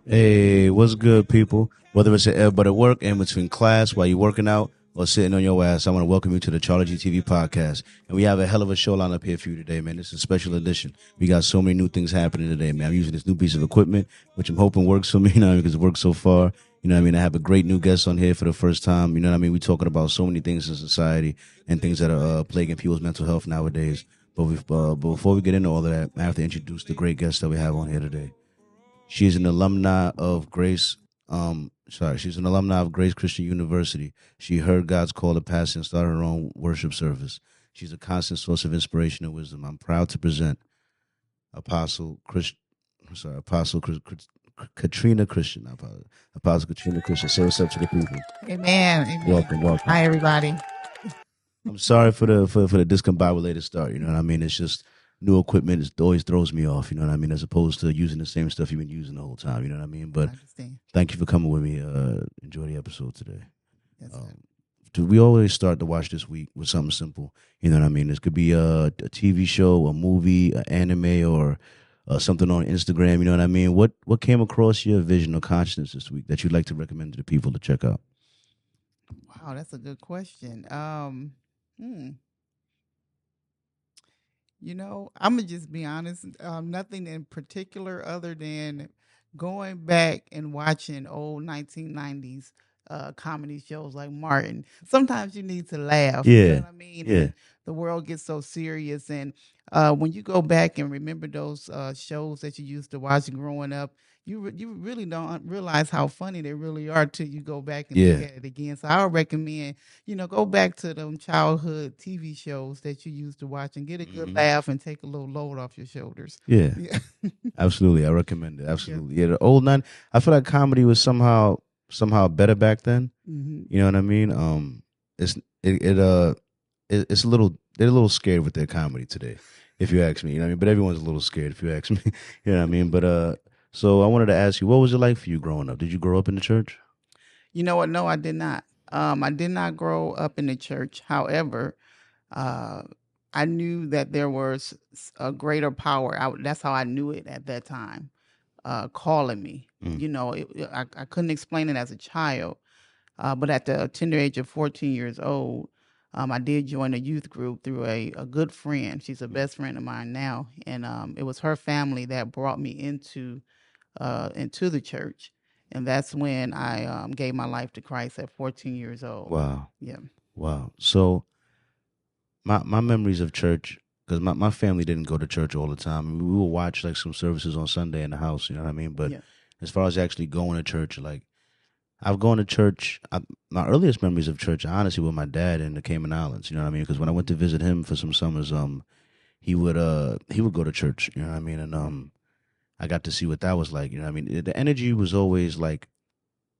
Hey, what's good, people? Whether it's but at work, in between class, while you're working out, or sitting on your ass, I want to welcome you to the CharlieGtv Podcast. And we have a hell of a show lined up here for you today, man. This is a special edition. We got so many new things happening today, man. I'm using this new piece of equipment, which I'm hoping works for me, because it works so far. I have a great new guest on here for the first time. We're talking about so many things in society and things that are plaguing people's mental health nowadays. But before we get into all of that, I have to introduce the great guest that we have on here today. She's an alumni of Grace. She's an alumni of Grace Christian University. She heard God's call to pastor and started her own worship service. She's a constant source of inspiration and wisdom. I'm proud to present Katrina Christian. Apostle Katrina Christian. Say what's up to the people. Amen. Amen. Welcome. Hi, everybody. I'm sorry for the discombobulated start. It's just new equipment. It always throws me off. As opposed to using the same stuff you've been using the whole time. But thank you for coming with me. Enjoy the episode today. Yes, We always start the watch this week with something simple. This could be a TV show, a movie, an anime, or something on Instagram. What came across your vision or consciousness this week that you'd like to recommend to the people to check out? Wow, that's a good question. I'm going to just be honest. Nothing in particular other than going back and watching old 1990s comedy shows like Martin. Sometimes you need to laugh. Yeah. You know what I mean? Yeah. And the world gets so serious. And when you go back and remember those shows that you used to watch growing up, you really don't realize how funny they really are till you go back and look at it again. So I would recommend, go back to them childhood TV shows that you used to watch and get a good laugh and take a little load off your shoulders. Yeah. Absolutely. I recommend it. Absolutely. Yeah. The old I feel like comedy was somehow better back then. Mm-hmm. You know what I mean? It's a little, they're a little scared with their comedy today, if you ask me. But everyone's a little scared if you ask me. You know what I mean? But so I wanted to ask you, what was it like for you growing up? Did you grow up in the church? You know what? No, I did not. I did not grow up in the church. However, I knew that there was a greater power. That's how I knew it at that time, calling me. I couldn't explain it as a child, but at the tender age of 14 years old, I did join a youth group through a good friend. She's a best friend of mine now, and it was her family that brought me into the church. And that's when I gave my life to Christ at 14 years old. Wow. Yeah. Wow. So my memories of church, because my family didn't go to church all the time. We would watch like some services on Sunday in the house, you know what I mean? But as far as actually going to church, like I've gone to church. My earliest memories of church, honestly, with my dad in the Cayman Islands, you know what I mean? Because when I went to visit him for some summers, he would go to church, you know what I mean? And I got to see what that was like. You know what I mean? The energy was always like,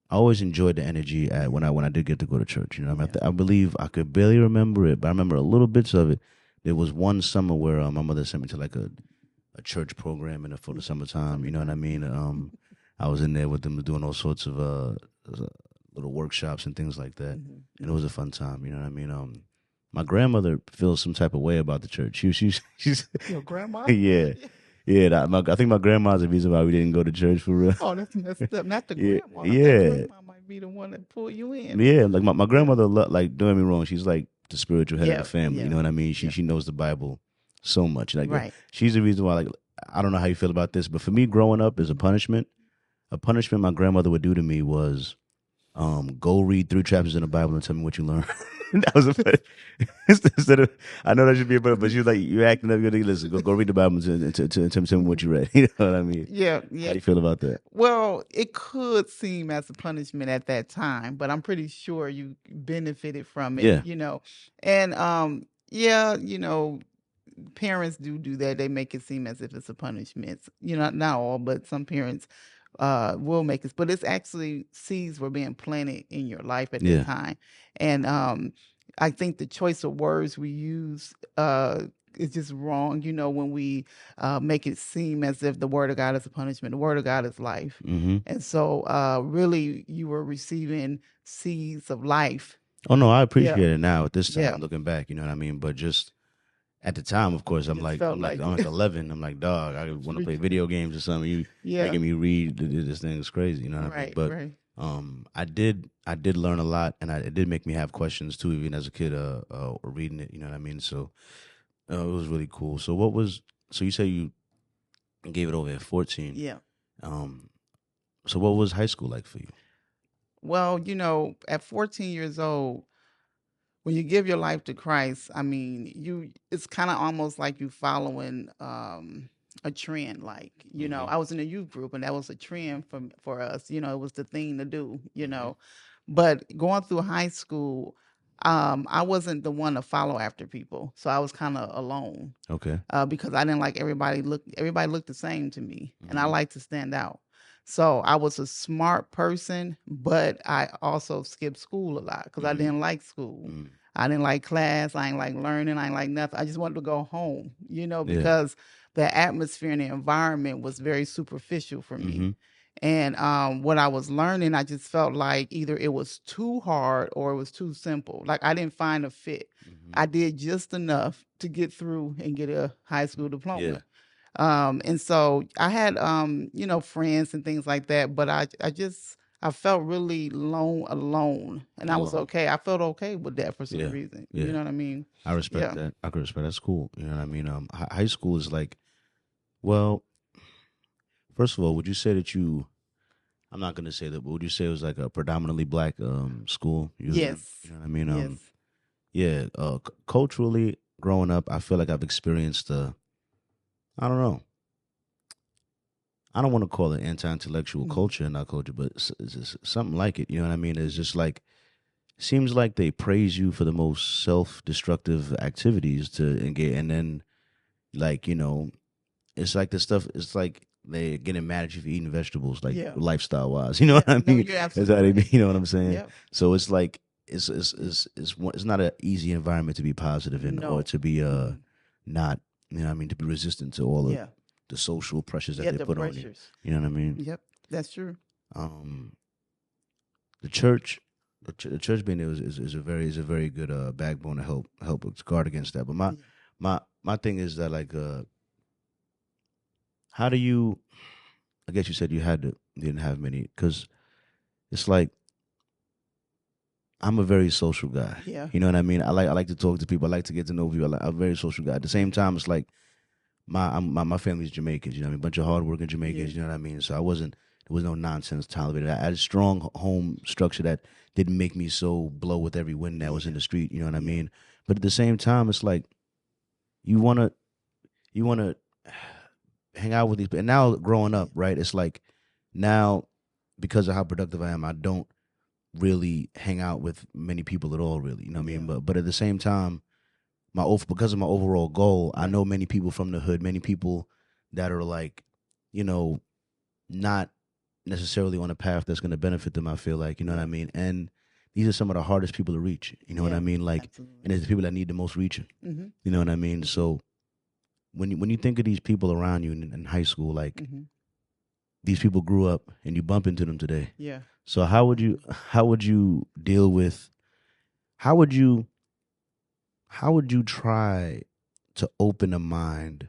I always enjoyed the energy when I did get to go to church. You know what I mean? I believe I could barely remember it, but I remember a little bits of it. There was one summer where my mother sent me to like a church program for the summertime. You know what I mean? I was in there with them doing all sorts of little workshops and things like that. Mm-hmm. And it was a fun time. You know what I mean? My grandmother feels some type of way about the church. She's Your grandma? Yeah. Yeah, I think my grandma's the reason why we didn't go to church for real. Oh, that's messed up. Not the grandma. Yeah. Grandma might be the one that pulled you in. Yeah, like my grandmother, like, don't get me wrong, she's like the spiritual head of the family. Yeah. You know what I mean? She knows the Bible so much. Like, right. She's the reason why, like, I don't know how you feel about this, but for me, growing up is a punishment my grandmother would do to me was go read 3 chapters in the Bible and tell me what you learned. That was a instead of, I know that should be a better, but she was like, you're acting up. Listen, go read the Bible and tell me what you read. You know what I mean? Yeah. How do you feel about that? Well, it could seem as a punishment at that time, but I'm pretty sure you benefited from it. Yeah. And parents do that. They make it seem as if it's a punishment. Not all, but some parents will make it. But it's actually seeds were being planted in your life at that time. And I think the choice of words we use is just wrong. When we make it seem as if the word of God is a punishment. The word of God is life. Mm-hmm. And so really you were receiving seeds of life. Oh, no, I appreciate it now at this time, looking back, you know what I mean? But just at the time, of course, I'm like 11. I'm like, dog, I want to play video games or something. You making me read this thing is crazy, you know what I mean? But I did learn a lot, and it did make me have questions too, even as a kid, reading it, you know what I mean? So it was really cool. So you say you gave it over at 14. Yeah. So what was high school like for you? Well, at 14 years old, when you give your life to Christ, I mean, it's kind of almost like you following a trend. Like, I was in a youth group, and that was a trend for us. It was the thing to do, But going through high school, I wasn't the one to follow after people. So I was kind of alone. Okay. Because I didn't like everybody looked the same to me, and I like to stand out. So I was a smart person, but I also skipped school a lot because I didn't like school. I didn't like class. I didn't like learning. I didn't like nothing. I just wanted to go home, because the atmosphere and the environment was very superficial for me. And what I was learning, I just felt like either it was too hard or it was too simple. Like I didn't find a fit. I did just enough to get through and get a high school diploma. And so I had, friends and things like that, but I felt really alone, and I was okay. I felt okay with that for some reason. You know what I mean? I respect that. I can respect that's cool. You know what I mean? High school is like, well, first of all, would you say that I'm not going to say that, but would you say it was like a predominantly black school? Yes. You know what I mean? Yes. Yeah. Culturally, growing up, I feel like I've experienced I don't know. I don't want to call it anti-intellectual culture in our culture, but it's something like it. You know what I mean? It's just like, seems like they praise you for the most self-destructive activities to engage, and then, like, it's like the stuff. It's like they're getting mad at you for eating vegetables, like lifestyle-wise. You know what I mean? No, that's how they mean. You know what I'm saying? Yep. So it's like it's not an easy environment to be positive in, or to be not. You know what I mean? To be resistant to all of the social pressures that they put on you. You know what I mean? Yep, that's true. The church being there is a very good backbone to help guard against that. But my thing is that, like, how do you? I guess you said you didn't have many, because it's like, I'm a very social guy. Yeah. You know what I mean? I like to talk to people. I like to get to know people. I'm a very social guy. At the same time, it's like my family's Jamaicans. You know what I mean? A bunch of hardworking Jamaicans. You know what I mean? So there was no nonsense tolerated. I had a strong home structure that didn't make me so blow with every wind that was in the street. You know what I mean? But at the same time, it's like you wanna hang out with these people. And now growing up, right? It's like now, because of how productive I am, I don't really hang out with many people at all, really. You know what I mean? But at the same time, because of my overall goal, I know many people from the hood, many people that are like, not necessarily on a path that's going to benefit them, I feel like, you know what I mean? And these are some of the hardest people to reach, you know what I mean? Like, absolutely. And it's the people that need the most reaching, you know what I mean? So when you think of these people around you in high school, like, these people grew up and you bump into them today. Yeah. So how would you deal with, how would you try to open a mind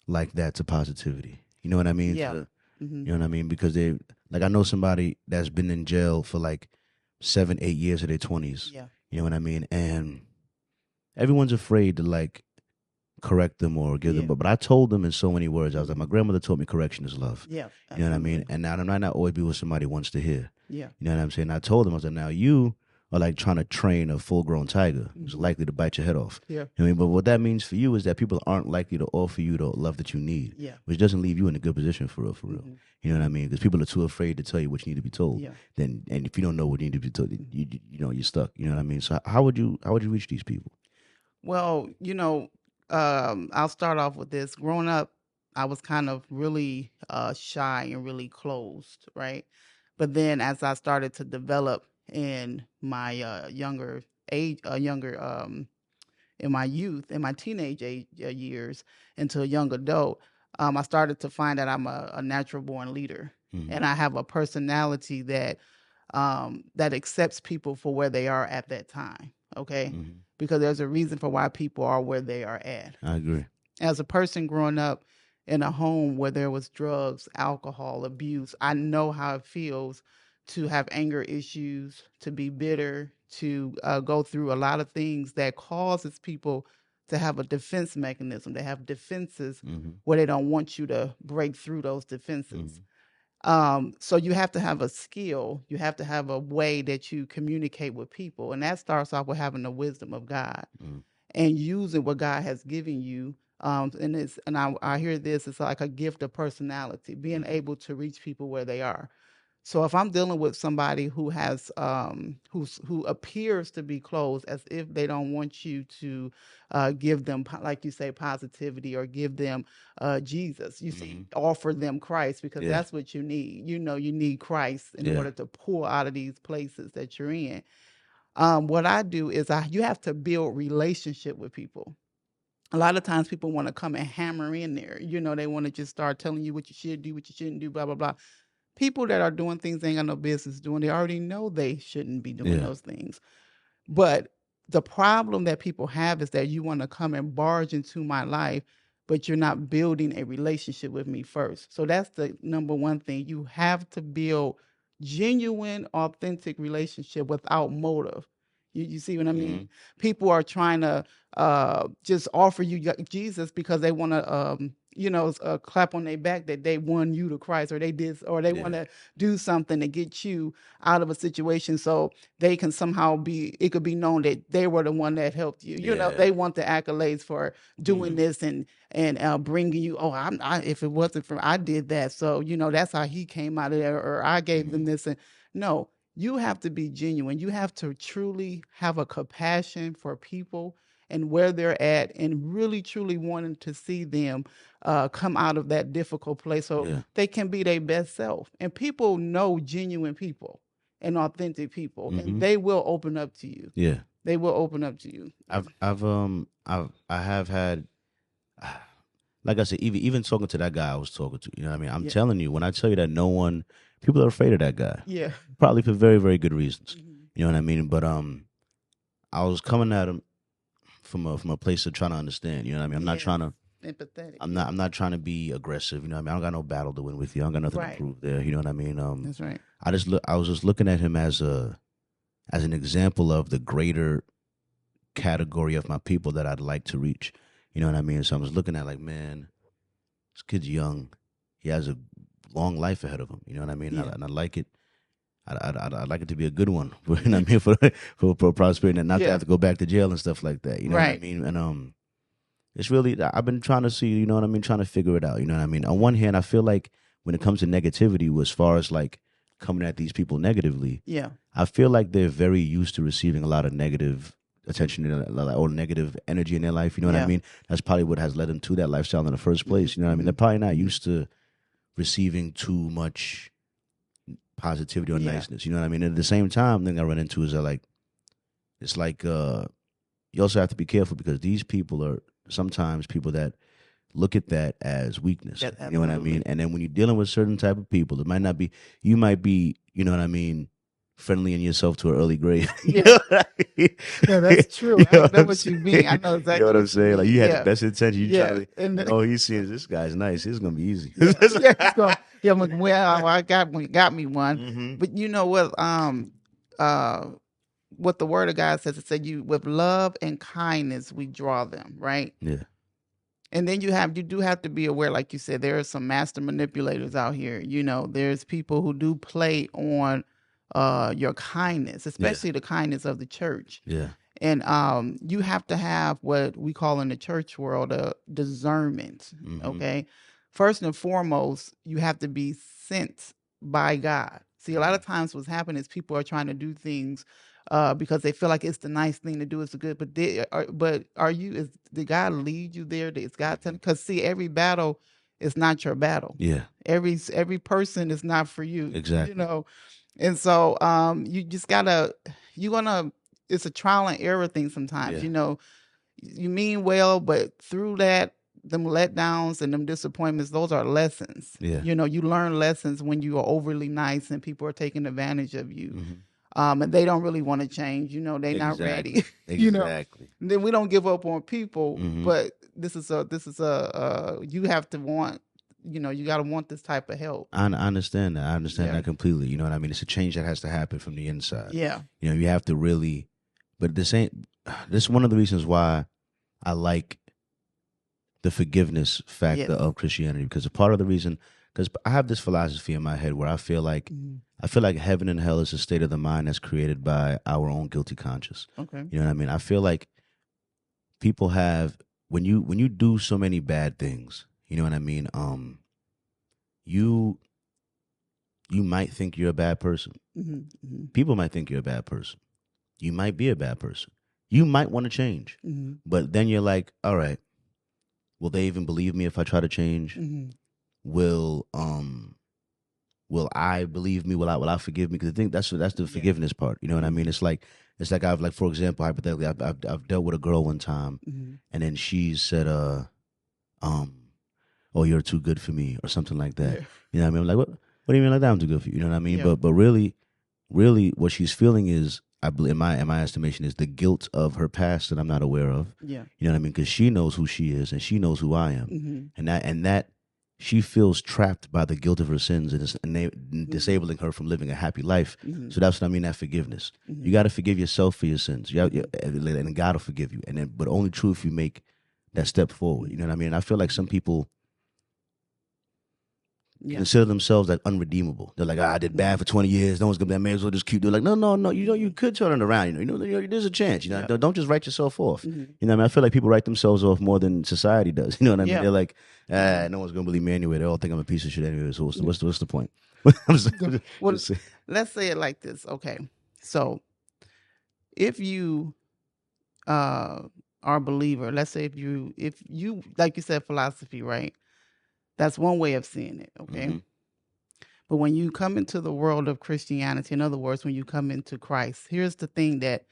like that to positivity? You know what I mean? Yeah. You know what I mean? Because I know somebody that's been in jail for like 7-8 years of their 20s. Yeah. You know what I mean? And everyone's afraid to, like, correct them or give them, but I told them in so many words. I was like, my grandmother told me correction is love. Yeah. You know what I mean? And I might not always be what somebody wants to hear. Yeah. You know what I'm saying? I told them, I was like, now you are like trying to train a full-grown tiger who's likely to bite your head off. Yeah. You know what I mean? But what that means for you is that people aren't likely to offer you the love that you need. Yeah. Which doesn't leave you in a good position for real. You know what I mean? Because people are too afraid to tell you what you need to be told. Yeah. And if you don't know what you need to be told, you're stuck. You know what I mean? So how would you reach these people? Well, I'll start off with this. Growing up, I was kind of really shy and really closed, right? But then as I started to develop in my younger age, in my youth, in my teenage age, years, into a young adult, I started to find that I'm a natural born leader, and I have a personality that that accepts people for where they are at that time. Okay, because there's a reason for why people are where they are at. I agree. As a person growing up in a home where there was drugs, alcohol, abuse, I know how it feels to have anger issues, to be bitter, to go through a lot of things that causes people to have a defense mechanism. They have defenses where they don't want you to break through those defenses. So you have to have a skill. You have to have a way that you communicate with people. And that starts off with having the wisdom of God and using what God has given you. I hear this, it's like a gift of personality, being able to reach people where they are. So if I'm dealing with somebody who has who appears to be closed, as if they don't want you to give them, like you say, positivity, or give them Jesus, you see, offer them Christ, because that's what you need. You know, you need Christ in order to pull out of these places that you're in. What I do is you have to build relationship with people. A lot of times people want to come and hammer in there. You know, they want to just start telling you what you should do, what you shouldn't do, blah, blah, blah. People that are doing things they ain't got no business doing, they already know they shouldn't be doing those things. But the problem that people have is that you want to come and barge into my life, but you're not building a relationship with me first. So that's the number one thing. You have to build genuine, authentic relationship without motive. You see what I mean? People are trying to just offer you Jesus because they want to, clap on their back that they won you to Christ, or they did, or they want to do something to get you out of a situation, so they can somehow it could be known that they were the one that helped you. You know, they want the accolades for doing this and bringing you. Oh, if it wasn't for I did that, so that's how he came out of there, or I gave them this. And no. You have to be genuine. You have to truly have a compassion for people and where they're at, and really, truly wanting to see them come out of that difficult place so they can be their best self. And people know genuine people and authentic people, and they will open up to you. Yeah, they will open up to you. I have had, like I said, even talking to that guy I was talking to. You know what I mean? I'm telling you, when I tell you that people are afraid of that guy. Yeah. Probably for very, very good reasons. You know what I mean? But I was coming at him from a place of trying to understand. You know what I mean? I'm not trying to empathetic. I'm not trying to be aggressive. You know what I mean? I don't got no battle to win with you. I don't got nothing to prove there. You know what I mean? That's right. I was just looking at him as an example of the greater category of my people that I'd like to reach. You know what I mean? So I was looking at, like, man, this kid's young. He has a long life ahead of him. You know what I mean? And I like it. I'd like it to be a good one. You know what I mean? For prosperity, and not to have to go back to jail and stuff like that. You know what I mean? And it's really, I've been trying to see, you know what I mean, trying to figure it out. You know what I mean? On one hand, I feel like when it comes to negativity, as far as like coming at these people negatively, I feel like they're very used to receiving a lot of negative attention or negative energy in their life. You know what I mean? That's probably what has led them to that lifestyle in the first place. You know what I mean? They're probably not used to receiving too much positivity or niceness. You know what I mean? And at the same time, the thing I run into is that, it's like you also have to be careful, because these people are sometimes people that look at that as weakness. You know what I mean? And then when you're dealing with certain type of people, you might be, you know what I mean, friendly in yourself to an early grave. You know what I mean? Yeah, that's true. I know what you mean. I know exactly. You know what I'm saying? Like, you had the best intention. You try to, he's seeing this guy's nice. It's gonna be easy. I got me one. But you know what the word of God says? It said, "You with love and kindness we draw them." Right? Yeah. And then you do have to be aware, like you said, there are some master manipulators out here. You know, there's people who do play on your kindness, especially the kindness of the church. Yeah. And you have to have what we call in the church world a discernment. Okay. First and foremost, you have to be sent by God. See, a lot of times what's happening is people are trying to do things because they feel like it's the nice thing to do. It's the good, but did God lead you there? Is God telling? Because see, every battle is not your battle. Yeah. Every person is not for you. Exactly. You know, and so you just gotta it's a trial and error thing sometimes. Yeah. You know, you mean well, but through that, them letdowns and them disappointments, those are lessons. Yeah. You know, you learn lessons when you are overly nice and people are taking advantage of you. Mm-hmm. And they don't really want to change. You know, they're not ready. You know, Exactly. then we don't give up on people, Mm-hmm. but this is a you have to want. You know, you got to want this type of help. I understand that. I understand that completely. You know what I mean? It's a change that has to happen from the inside. Yeah. You know, you have to really, but this is one of the reasons why I like the forgiveness factor of Christianity, because a part of the reason, because I have this philosophy in my head where I feel like heaven and hell is a state of the mind that's created by our own guilty conscience. Okay. You know what I mean? I feel like people have, when you do so many bad things, you know what I mean? You might think you're a bad person. Mm-hmm. People might think you're a bad person. You might be a bad person. You might want to change. Mm-hmm. But then you're like, all right, will they even believe me if I try to change? Mm-hmm. Will I believe me? Will I forgive me? Because I think that's the forgiveness part. You know what I mean? It's like I've, like, for example, hypothetically, I've dealt with a girl one time, and then she said, oh, you're too good for me, or something like that. Yeah. You know what I mean? I'm like, what do you mean like that? I'm too good for you? You know what I mean? Yeah. But really, what she's feeling is, I believe, in my estimation, is the guilt of her past that I'm not aware of. Yeah. You know what I mean? Because she knows who she is and she knows who I am, and that she feels trapped by the guilt of her sins, and it's disabling her from living a happy life. So that's what I mean. That forgiveness. You got to forgive yourself for your sins. And God will forgive you. But only true if you make that step forward. You know what I mean? And I feel like some people consider themselves like unredeemable. They're like, I did bad for 20 years. No one's gonna be. I may as well just keep doing. Like, no. You know, you could turn it around. You know, there's a chance. You know, don't just write yourself off. You know what I mean? I feel like people write themselves off more than society does. You know what I mean? They're like, no one's gonna believe me anyway. They all think I'm a piece of shit anyway. So what's the point? Well, let's say it like this. Okay, so if you are a believer, let's say if you like you said, philosophy, right? That's one way of seeing it, okay? But when you come into the world of Christianity, in other words, when you come into Christ, here's the thing that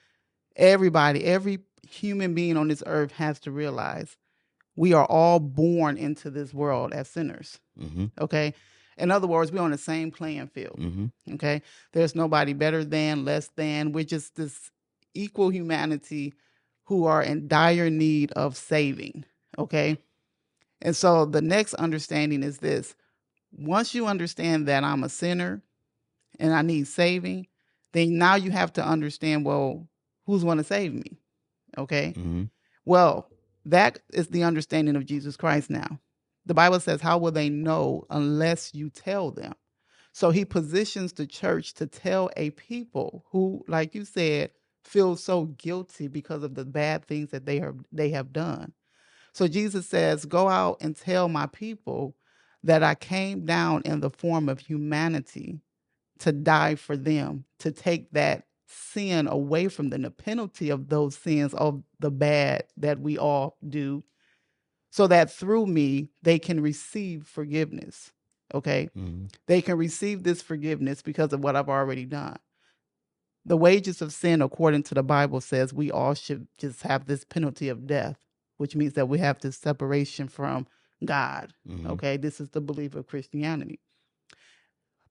every human being on this earth has to realize. We are all born into this world as sinners, okay? In other words, we're on the same playing field, okay? There's nobody better than, less than. We're just this equal humanity who are in dire need of saving, okay? And so the next understanding is this. Once you understand that I'm a sinner and I need saving, then now you have to understand, well, who's going to save me? Okay. Well, that is the understanding of Jesus Christ now. The Bible says, how will they know unless you tell them? So he positions the church to tell a people who, like you said, feel so guilty because of the bad things that they have done. So Jesus says, go out and tell my people that I came down in the form of humanity to die for them, to take that sin away from them, the penalty of those sins, of the bad that we all do, so that through me, they can receive forgiveness. Okay? They can receive this forgiveness because of what I've already done. The wages of sin, according to the Bible, says we all should just have this penalty of death, which means that we have this separation from God. Okay, this is the belief of Christianity.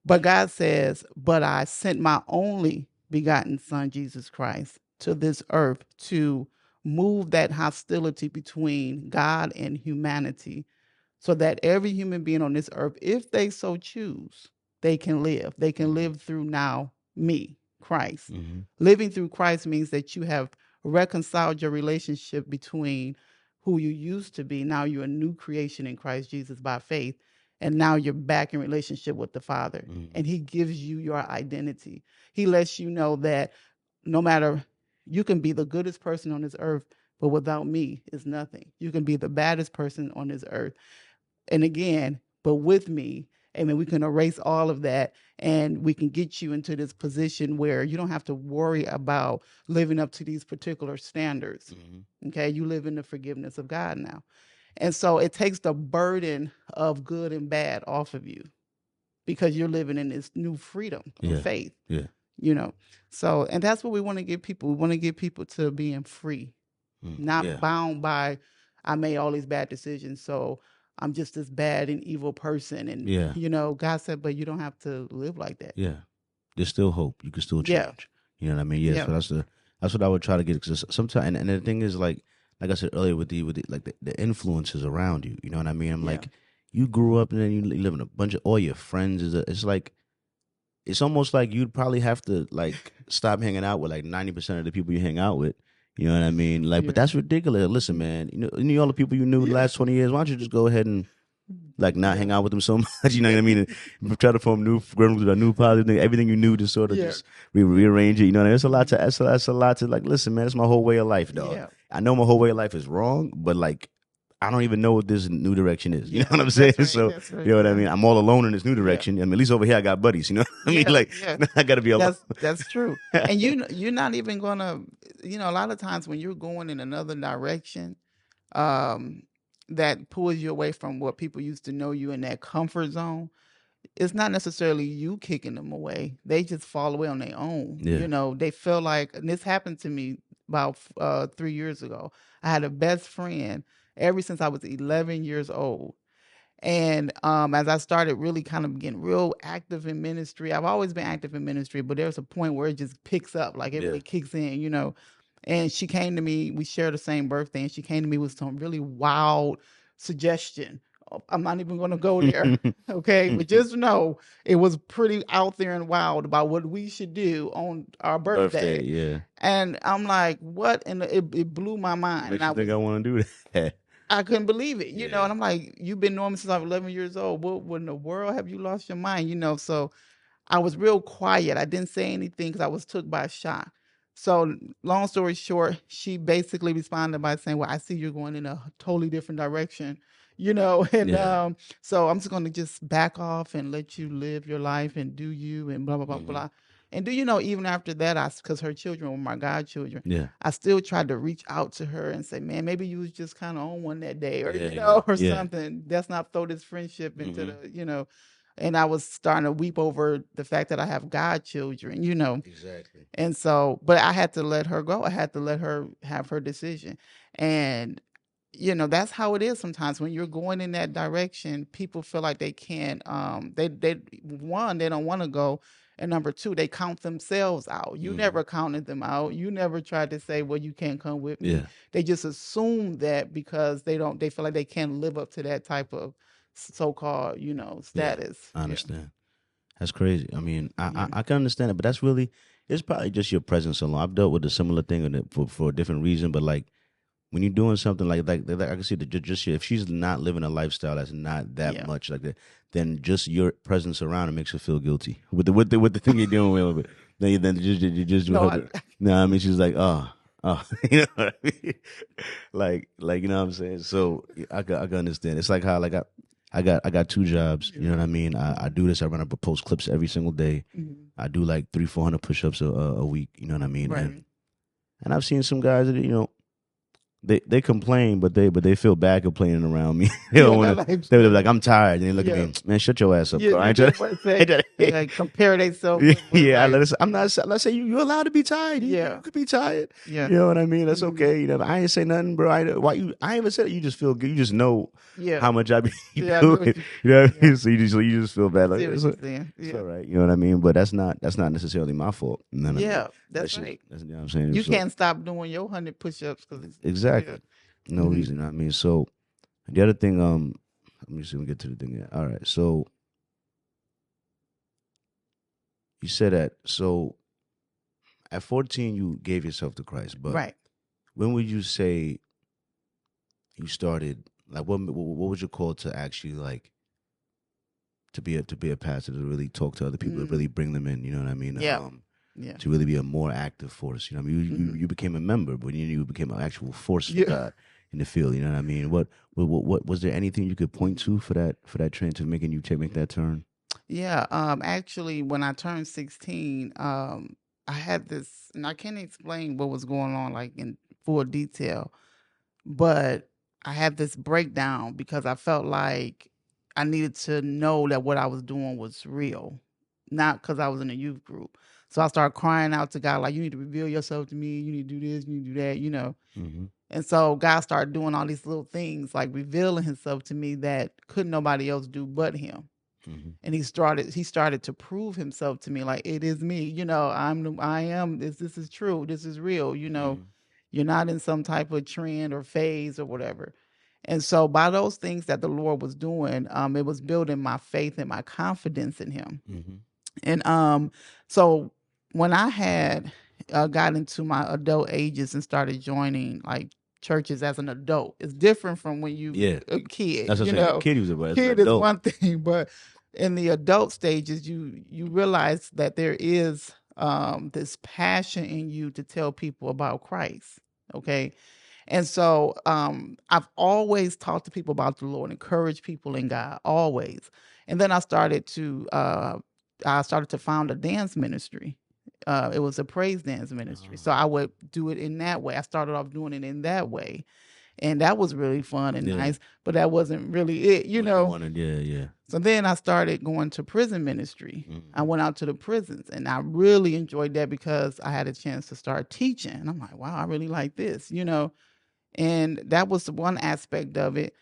But God says, but I sent my only begotten son, Jesus Christ, to this earth to move that hostility between God and humanity, so that every human being on this earth, if they so choose, they can live. They can live through now me, Christ. Living through Christ means that you have reconciled your relationship between who you used to be. Now you're a new creation in Christ Jesus by faith. And now you're back in relationship with the Father. And he gives you your identity. He lets you know that no matter, you can be the goodest person on this earth, but without me is nothing. You can be the baddest person on this earth. And again, but with me, amen, we can erase all of that, and we can get you into this position where you don't have to worry about living up to these particular standards. Okay, you live in the forgiveness of God now. And so it takes the burden of good and bad off of you because you're living in this new freedom of faith. Yeah. You know, so, and that's what we want to give people. We want to get people to being free, not bound by, I made all these bad decisions, so I'm just this bad and evil person. And, you know, God said, but you don't have to live like that. Yeah. There's still hope. You can still change. You know what I mean? Yeah. So that's what I would try to get. Because sometimes, and the thing is, like I said earlier, with the like the influences around you. You know what I mean? I'm like, you grew up and then you live in a bunch of all your friends. It's like, it's almost like you'd probably have to like stop hanging out with like 90% of the people you hang out with. You know what I mean? Like, but that's ridiculous. Listen, man, you know all the people you knew the last 20 years. Why don't you just go ahead and like not hang out with them so much? You know what I mean? And try to form new positive thing. Everything you knew, just sort of just rearrange it. You know what I mean? It's a lot to that's a lot to like. Listen, man, it's my whole way of life, dog. Yeah. I know my whole way of life is wrong, but like, I don't even know what this new direction is. You know what I'm saying? Right, so, you know what I mean? I'm all alone in this new direction. I mean, at least over here I got buddies, you know what I mean? Like, I got to be alone. That's true. And you're not even going to, you know, a lot of times when you're going in another direction, that pulls you away from what people used to know you in that comfort zone, it's not necessarily you kicking them away. They just fall away on their own. Yeah. You know, they feel like, and this happened to me about 3 years ago. I had a best friend ever since I was 11 years old. And as I started really kind of getting real active in ministry, I've always been active in ministry, but there's a point where it just picks up, like it really kicks in, you know. And she came to me, we shared the same birthday, and she came to me with some really wild suggestion. I'm not even going to go there, okay? But just know it was pretty out there and wild about what we should do on our birthday. Yeah. And I'm like, what? And it blew my mind. Makes you think I want to do that. I couldn't believe it, you know, and I'm like, you've been knowing me since I was 11 years old. What in the world have you lost your mind? You know, so I was real quiet. I didn't say anything because I was took by shock. So long story short, she basically responded by saying, well, I see you're going in a totally different direction, you know, and so I'm just going to just back off and let you live your life and do you and blah, blah, blah, blah. And do you know, even after that, because her children were my godchildren, I still tried to reach out to her and say, man, maybe you was just kind of on one that day or, you know, or something. Let's not throw this friendship into the, you know. And I was starting to weep over the fact that I have godchildren, you know. Exactly. And so, but I had to let her go. I had to let her have her decision. And, you know, that's how it is sometimes when you're going in that direction. People feel like they can't, they don't want to go. And number two, they count themselves out. You never counted them out. You never tried to say, well, you can't come with me. Yeah. They just assume that because they feel like they can't live up to that type of so-called, you know, status. Yeah, I understand. That's crazy. I mean, I can understand it, but that's really, it's probably just your presence alone. I've dealt with a similar thing for a different reason, but like, when you're doing something like I can see that just if she's not living a lifestyle that's not that much like that, then just your presence around it makes her feel guilty with the thing you're doing with. Then you just no, I mean she's like oh, you know what I mean? like you know what I'm saying. So I can understand. It's like how like I got 2 jobs. You know what I mean. I do this. I run up and post clips every single day. I do like 300-400 push-ups a week. You know what I mean. Right. And I've seen some guys that, you know, They complain, but they feel bad complaining around me. They're like, I'm tired. And they look at me, man, shut your ass up. They like compare themselves. I'm not saying you're allowed to be tired. You could be tired. Yeah. You know what I mean? That's okay. You know, I ain't say nothing, bro. I ain't even said it. You just feel good. You just know how much I be doing. You know what I mean? So you just feel bad. Like, it's all right. You know what I mean? But that's not necessarily my fault. That's right. You know what I'm saying? You can't stop doing your 100 push-ups because exactly. No reason. You know what I mean? So the other thing, let me see. We get to the thing. All right. So you said that. So at 14, you gave yourself to Christ, but when would you say you started? Like, what was your call to actually like to be a pastor, to really talk to other people, to really bring them in? You know what I mean? To really be a more active force. You know what I mean? You became a member, but you became an actual force for God. in the field. You know what I mean? What was there anything you could point to for that trend to making you make that turn? Yeah. Actually, when I turned 16, I had this, and I can't explain what was going on like in full detail, but I had this breakdown because I felt like I needed to know that what I was doing was real, not because I was in a youth group. So I started crying out to God, like, you need to reveal yourself to me. You need to do this, you need to do that, Mm-hmm. And so God started doing all these little things, like revealing himself to me that couldn't nobody else do but him. Mm-hmm. And he started to prove himself to me, like, it is me, I am this is true, this is real, Mm-hmm. you're not in some type of trend or phase or whatever. And so by those things that the Lord was doing, it was building my faith and my confidence in him. Mm-hmm. And so when I had got into my adult ages and started joining like churches as an adult, it's different from when you a kid. That's what I'm saying. Kid was a Kid is one thing, but in the adult stages, you realize that there is this passion in you to tell people about Christ. Okay. And so I've always talked to people about the Lord, encourage people in God, always. And then I started to found a dance ministry. It was a praise dance ministry. So I would do it in that way. I started off doing it in that way. And that was really fun and nice, but that wasn't really it, Yeah. So then I started going to prison ministry. Mm-hmm. I went out to the prisons, and I really enjoyed that because I had a chance to start teaching. And I'm like, wow, I really like this, And that was one aspect of it.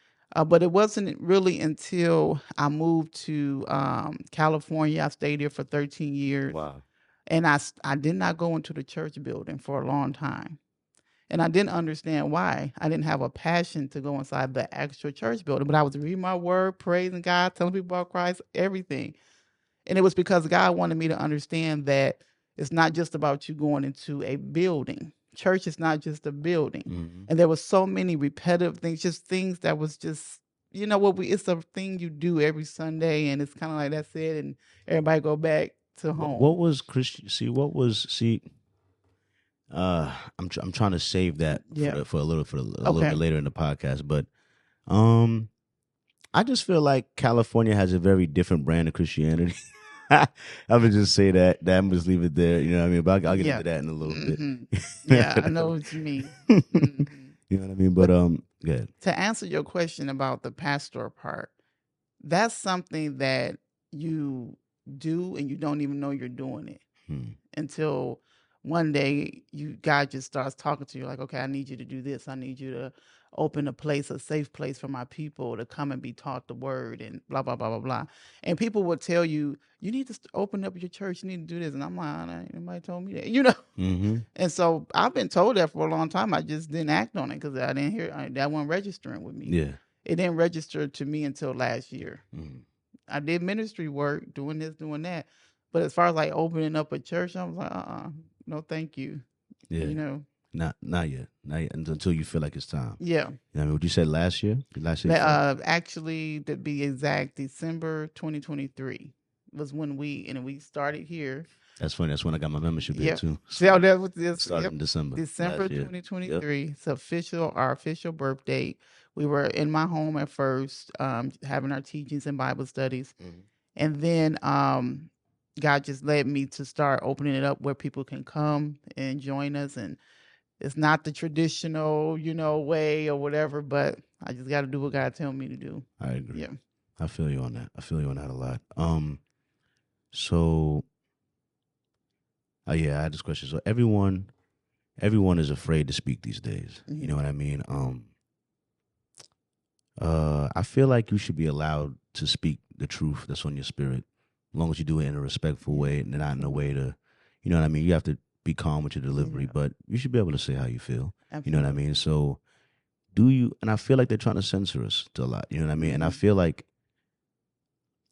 But it wasn't really until I moved to California. I stayed here for 13 years. Wow. And I did not go into the church building for a long time. And I didn't understand why. I didn't have a passion to go inside the actual church building, but I was reading my word, praising God, telling people about Christ, everything. And it was because God wanted me to understand that it's not just about you going into a building. Church is not just a building. Mm-hmm. And there was so many repetitive things, just things that was just, it's a thing you do every Sunday, and it's kind of like that's it, and everybody go back to home. What was Christian? I'm trying to save that for a little bit later in the podcast, but I just feel like California has a very different brand of Christianity. I would just say that. I'm just leave it there. You know what I mean? But I'll get into that in a little bit. Yeah, I know what you mean. Mm-hmm. You know what I mean? But good. To answer your question about the pastor part, that's something that you do and you don't even know you're doing it until one day God just starts talking to you like, okay, I need you to do this. I need you to open a safe place for my people to come and be taught the word and blah, blah, blah, blah, blah. And people will tell you, you need to open up your church. You need to do this. And I'm like, nobody told me that, Mm-hmm. And so I've been told that for a long time. I just didn't act on it because I didn't hear that wasn't registering with me. Yeah. It didn't register to me until last year. Mm-hmm. I did ministry work, doing this, doing that. But as far as like opening up a church, I was like, no, thank you. Yeah. Not yet. Until you feel like it's time. Yeah. You know what I mean? What you said last year? Actually, to be exact, December 2023 was when we started here. That's funny. That's when I got my membership here too. So that was this started in December 2023. Yep. It's our official birth date. We were in my home at first, having our teachings and Bible studies, and then God just led me to start opening it up where people can come and join us. And it's not the traditional, way or whatever, but I just got to do what God tells me to do. I agree. Yeah, I feel you on that. I feel you on that a lot. So. I had this question. So everyone is afraid to speak these days. Mm-hmm. You know what I mean? I feel like you should be allowed to speak the truth that's on your spirit, as long as you do it in a respectful way and not in a way to, you know what I mean? You have to be calm with your delivery, but you should be able to say how you feel. Absolutely. You know what I mean? So and I feel like they're trying to censor us to a lot. You know what I mean? Mm-hmm. And I feel like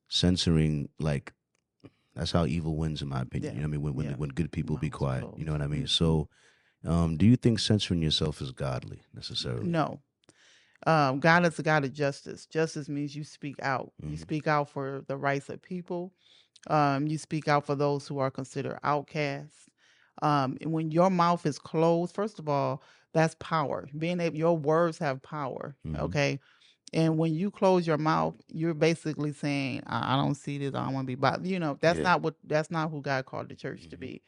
censoring, like, that's how evil wins, in my opinion. You know what I mean? When good people be quiet. You know what I mean? So, do you think censoring yourself is godly necessarily? No. God is a God of justice. Justice means you speak out. Mm-hmm. You speak out for the rights of people. You speak out for those who are considered outcasts. And when your mouth is closed, first of all, That's power. Your words have power. Mm-hmm. Okay. And when you close your mouth, you're basically saying, I don't see this. I don't want to be bothered. That's not who God called the church to be.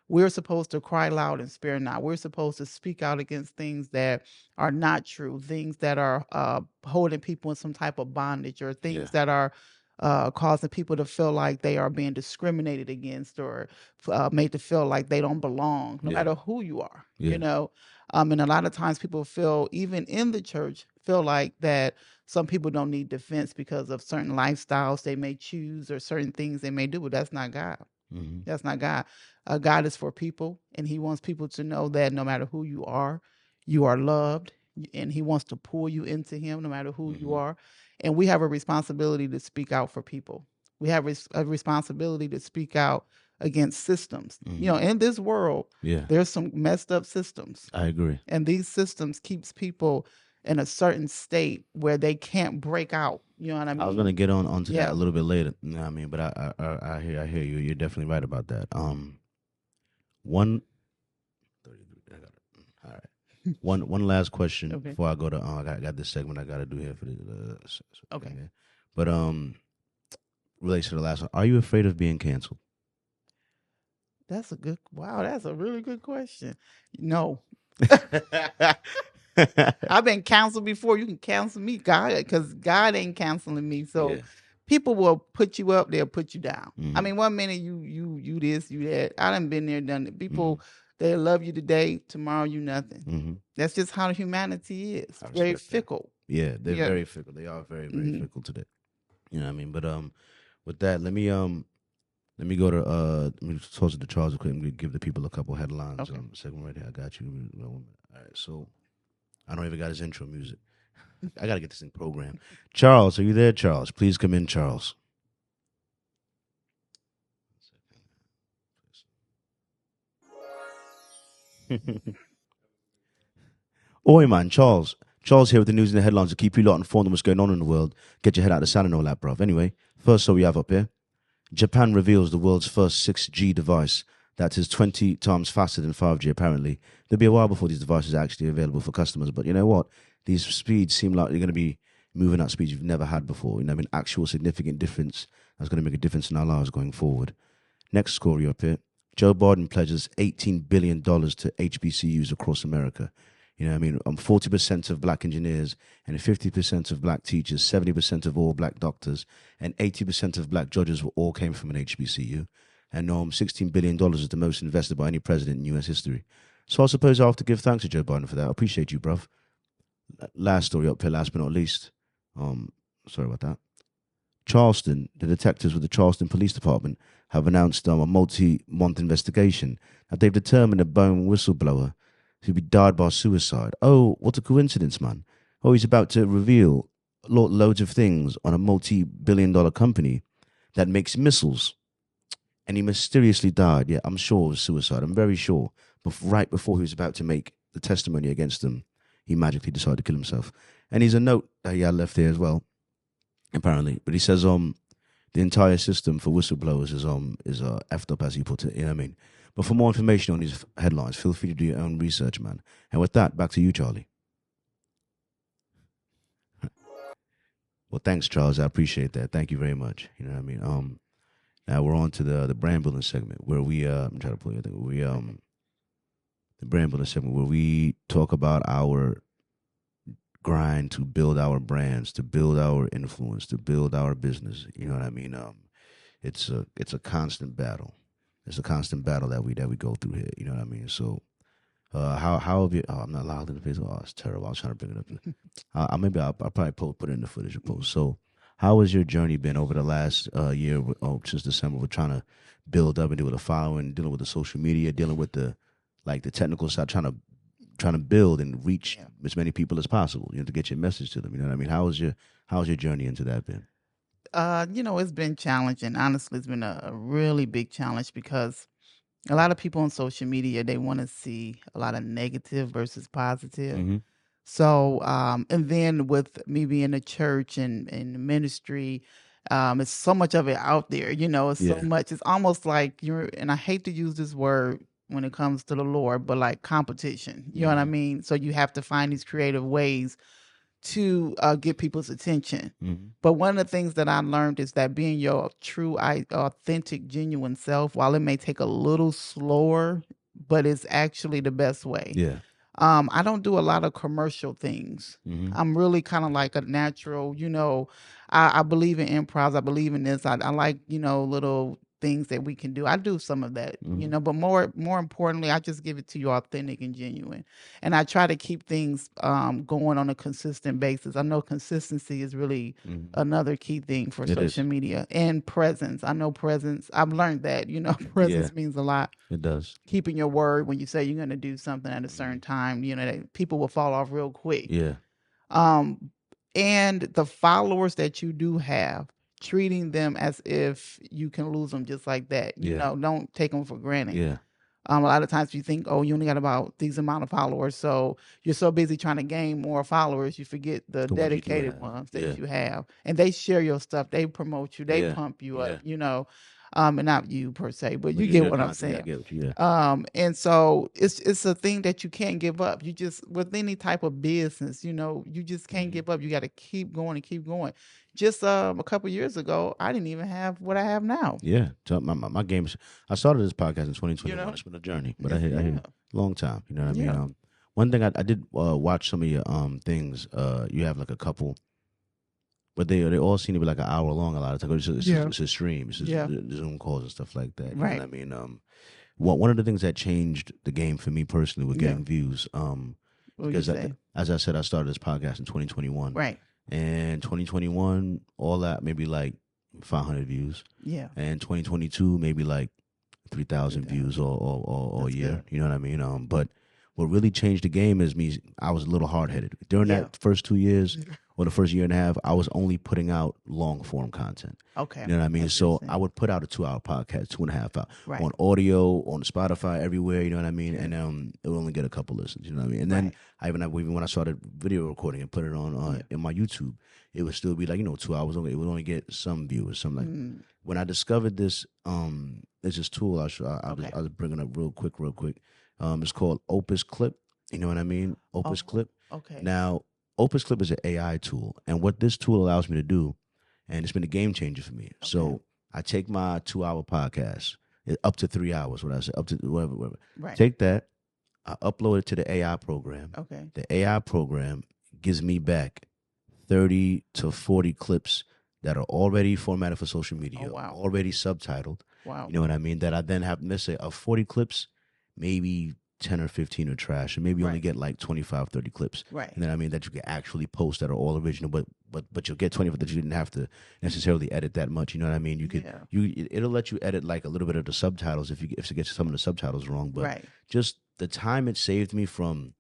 We're supposed to cry loud and spare not. We're supposed to speak out against things that are not true, things that are holding people in some type of bondage, or things that are causing people to feel like they are being discriminated against, or made to feel like they don't belong, no matter who you are. And a lot of times people feel, even in the church, feel like that some people don't need defense because of certain lifestyles they may choose or certain things they may do, but that's not God. Mm-hmm. That's not God. God is for people, and he wants people to know that no matter who you are loved, and he wants to pull you into him no matter who you are. And we have a responsibility to speak out for people. We have a responsibility to speak out against systems. In this world, there's some messed up systems. I agree. And these systems keeps people in a certain state where they can't break out. You know what I mean? I was gonna get onto that a little bit later. You know what I mean? But I hear you. You're definitely right about that. One last question before I go to I got this segment I gotta do here for this. Okay. But relates to the last one. Are you afraid of being canceled? That's a really good question. No. I've been canceled before. You can cancel me, God, because God ain't canceling me. So people will put you up, they'll put you down. I mean, one minute you this, you that. I done been there, done it. People, they love you today, tomorrow you nothing. That's just how humanity is. Very fickle. Yeah, they're very fickle. They are very, very fickle today. You know what I mean? But with that, let me go to let me toss it to Charles real quick and give the people a couple headlines. Okay. Second right here, I got you. All right, so I don't even got his intro music. I got to get this thing programmed. Charles, are you there, Charles? Please come in, Charles. Oi, man, Charles. Charles here with the news and the headlines to keep you lot informed on what's going on in the world. Get your head out of the sand and all that, bruv. Anyway, first story we have up here. Japan reveals the world's first 6G device that is 20 times faster than 5G, apparently. There'll be a while before these devices are actually available for customers. But you know what? These speeds seem like they're going to be moving at speeds you've never had before. You know, I mean, actual significant difference that's going to make a difference in our lives going forward. Next story up here. Joe Biden pledges $18 billion to HBCUs across America. You know what I mean? 40% of black engineers and 50% of black teachers, 70% of all black doctors, and 80% of black judges all came from an HBCU. And $16 billion is the most invested by any president in U.S. history. So I suppose I have to give thanks to Joe Biden for that. I appreciate you, bruv. Last story up here, last but not least. Sorry about that. Charleston, the detectives with the Charleston Police Department have announced a multi-month investigation. Now, they've determined a bone whistleblower who died by suicide. Oh, what a coincidence, man. Oh, he's about to reveal loads of things on a multi-billion-dollar company that makes missiles. And he mysteriously died. Yeah, I'm sure it was suicide. I'm very sure. But right before he was about to make the testimony against them, he magically decided to kill himself. And he's a note that he had left here as well, apparently. But he says the entire system for whistleblowers is effed up, as he put it. You know what I mean? But for more information on these headlines, feel free to do your own research, man. And with that, back to you, Charlie. Well, thanks, Charles. I appreciate that. Thank you very much. You know what I mean? Now we're on to the brand building segment where we I'm trying to pull it. The brand building segment where we talk about our grind to build our brands, to build our influence, to build our business. You know what I mean? It's a constant battle. It's a constant battle that we go through here. You know what I mean? So, how have you? Oh, I'm not loud in the face. Oh, it's terrible. I was trying to bring it up. Maybe I'll probably put it in the footage of post. So, how has your journey been over the last year? Since December, we're trying to build up and deal with the following, dealing with the social media, dealing with the technical side, trying to build and reach as many people as possible. You know, to get your message to them. You know what I mean? How's your journey into that been? It's been challenging. Honestly, it's been a really big challenge because a lot of people on social media, they want to see a lot of negative versus positive. Mm-hmm. So, and then with me being in church and ministry, it's so much of it out there, it's so much, it's almost like and I hate to use this word, when it comes to the Lord, but like competition. You know what I mean? So you have to find these creative ways to get people's attention. But one of the things that I learned is that being your true, authentic, genuine self, while it may take a little slower, but it's actually the best way. Yeah. I don't do a lot of commercial things. I'm really kind of like a natural, I believe in improv. I believe in this. I like, little things that we can do. I do some of that, but more importantly, I just give it to you authentic and genuine. And I try to keep things going on a consistent basis. I know consistency is really another key thing for social media, and presence. I know presence. I've learned that, presence means a lot. It does. Keeping your word when you say you're going to do something at a certain time, that people will fall off real quick. Yeah. And the followers that you do have, treating them as if you can lose them just like that. Don't take them for granted. Yeah. A lot of times you think, oh, you only got about these amount of followers, so you're so busy trying to gain more followers, you forget the dedicated ones that you have. And they share your stuff. They promote you. They pump you up, and not you per se, but you get what I'm saying. I get what you, and so it's a thing that you can't give up. You just, with any type of business, you just can't give up. You got to keep going and keep going. Just a couple years ago, I didn't even have what I have now. Yeah, so my games. I started this podcast in 2021. It's been a journey, but I hit a long time. You know what I mean? One thing I did watch some of your things. You have like a couple, but they all seem to be like an hour long. A lot of times it's a stream, it's the Zoom calls and stuff like that. You know what I mean? One of the things that changed the game for me personally with getting views. Because as I said, I started this podcast in 2021. Right. And 2021, all that maybe like 500 views. Yeah. And 2022, maybe like 3,000 views all year. Good. You know what I mean? But what really changed the game is I was a little hard-headed. During that first 2 years, or the first year and a half, I was only putting out long-form content. Okay. You know what I mean? So I would put out a 2-hour podcast, 2.5 hours, on audio, on Spotify, everywhere, you know what I mean? And it would only get a couple listens, you know what I mean? And then even when I started video recording and put it on in my YouTube, it would still be like, 2 hours only. It would only get some viewers, something like When I discovered this, there's this tool I was bringing up real quick. It's called Opus Clip. You know what I mean? Opus Clip. Okay. Now, Opus Clip is an AI tool. And what this tool allows me to do, and it's been a game changer for me. Okay. So I take my 2-hour podcast, up to 3 hours, what I say, up to whatever. Right. Take that, I upload it to the AI program. Okay. The AI program gives me back 30 to 40 clips that are already formatted for social media, already subtitled. Wow. You know what I mean? That I then have, let's say, of 40 clips, maybe 10 or 15 are trash, and maybe only get like 25, 30 clips. Right. And then I mean that you can actually post that are all original, but you'll get 25 that you didn't have to necessarily edit that much. You know what I mean? You could it'll let you edit like a little bit of the subtitles if it gets some of the subtitles wrong. But just the time it saved me from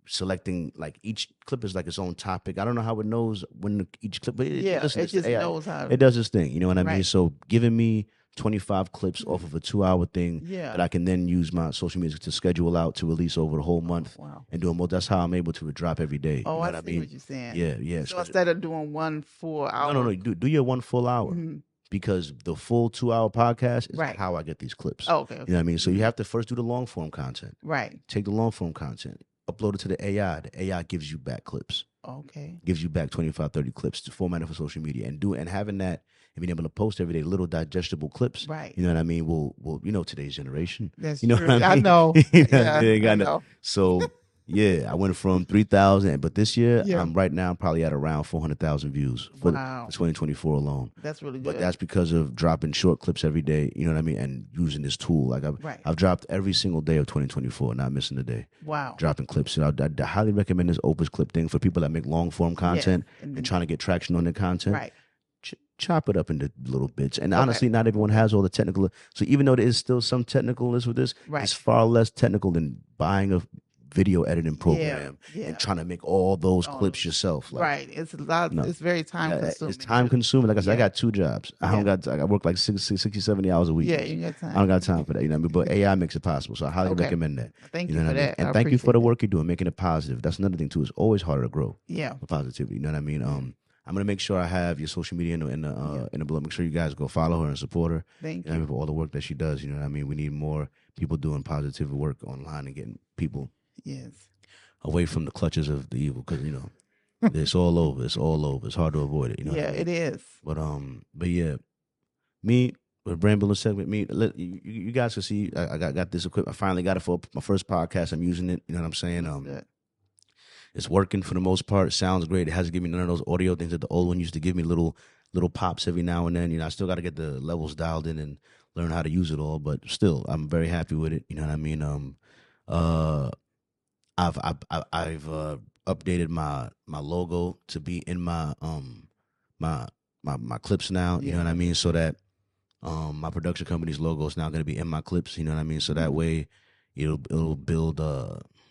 selecting, like, each clip is like its own topic. I don't know how it knows when each clip, but it just knows how it does its thing. You know what I mean? So giving me 25 clips off of a 2-hour thing that I can then use my social media to schedule out to release over the whole month and do them. That's how I'm able to drop every day. Oh, you know I see what you're saying. Yeah. So instead of doing 1 full hour. No. Do your 1 full hour. Because the full 2-hour podcast is how I get these clips. Oh, okay. You know what I mean? So you have to first do the long form content. Right. Take the long form content, upload it to the AI. The AI gives you back clips. Okay. Gives you back 25, 30 clips to format it for social media, and having that and being able to post every day little digestible clips. Right. You know what I mean? Will today's generation. That's true. What I mean? I know. I know. So I went from 3,000, but this year I'm probably at around 400,000 views for 2024 alone. That's really good. But that's because of dropping short clips every day. You know what I mean? And using this tool. Like I've dropped every single day of 2024, not missing a day. Wow. Dropping clips. So I highly recommend this Opus Clip thing for people that make long form content and trying to get traction on their content. Right. Chop it up into little bits. And honestly, not everyone has all the technical. So even though there is still some technicalness with this, it's far less technical than buying a video editing program and trying to make all those clips yourself. Like, it's a lot. No. It's very time consuming. It's time consuming. Like I said, I got 2 jobs. I work like 60, 70 hours a week. Yeah, you got time. I don't got time for that. You know what I mean? But AI makes it possible. So I highly recommend that. Thank you for that. And thank you for the work you're doing, making it positive. That's another thing too. It's always harder to grow. Yeah. For positivity. You know what I mean? I'm gonna make sure I have your social media in the below. Make sure you guys go follow her and support her. Thank you know, you. for all the work that she does. You know what I mean? We need more people doing positive work online and getting people away from the clutches of the evil, because it's all over. It's all over. It's hard to avoid it. You know what I mean? It is. But yeah, me with Brand Building segment. You guys can see I got this equipment. I finally got it for my first podcast. I'm using it. You know what I'm saying? It's working for the most part. It sounds great. It hasn't given me none of those audio things that the old one used to give me, little pops every now and then. I still got to get the levels dialed in and learn how to use it all. But still, I'm very happy with it. You know what I mean? I've updated my logo to be in my my clips now. You know what I mean? So that my production company's logo is now going to be in my clips. You know what I mean? So that way, it'll build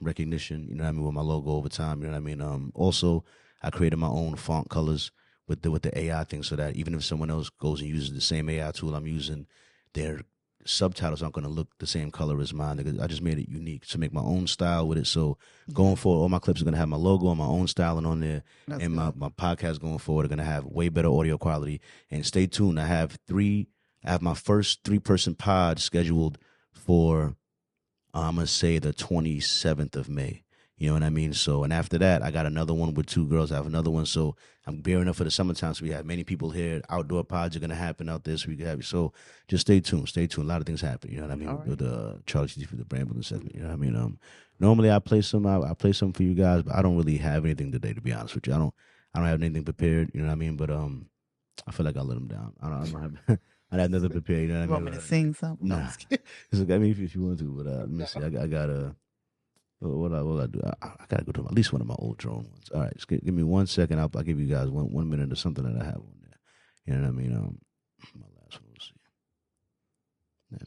recognition. You know what I mean, with my logo over time. You know what I mean? Also, I created my own font colors with the AI thing, so that even if someone else goes and uses the same AI tool I'm using, their subtitles aren't going to look the same color as mine. I just made it unique to make my own style with it. So going forward, all my clips are going to have my logo and my own styling on there. And my podcast going forward are going to have way better audio quality. And stay tuned. I have my first 3-person pod scheduled for, I'm going to say, the 27th of May. You know what I mean? So, and after that, I got another one with 2 girls. I have another one. So I'm gearing up for the summertime. So we have many people here. Outdoor pods are going to happen out there. So we can have you. So just stay tuned. Stay tuned. A lot of things happen. You know what I mean? With CharlieGtv for the Brand Building segment. You know what I mean? Normally I play some for you guys, but I don't really have anything today, to be honest with you. I don't have anything prepared. You know what I mean? But I feel like I let them down. I don't have. I had nothing prepared. You know what I mean? You want me to sing something? Nah. I mean, if you want to, but let me see. I got a. What I do? I gotta go to at least one of my old drone ones. All right, just give me 1 second. I'll give you guys one minute or something that I have on there. You know what I mean? My last one. We'll see. Man, I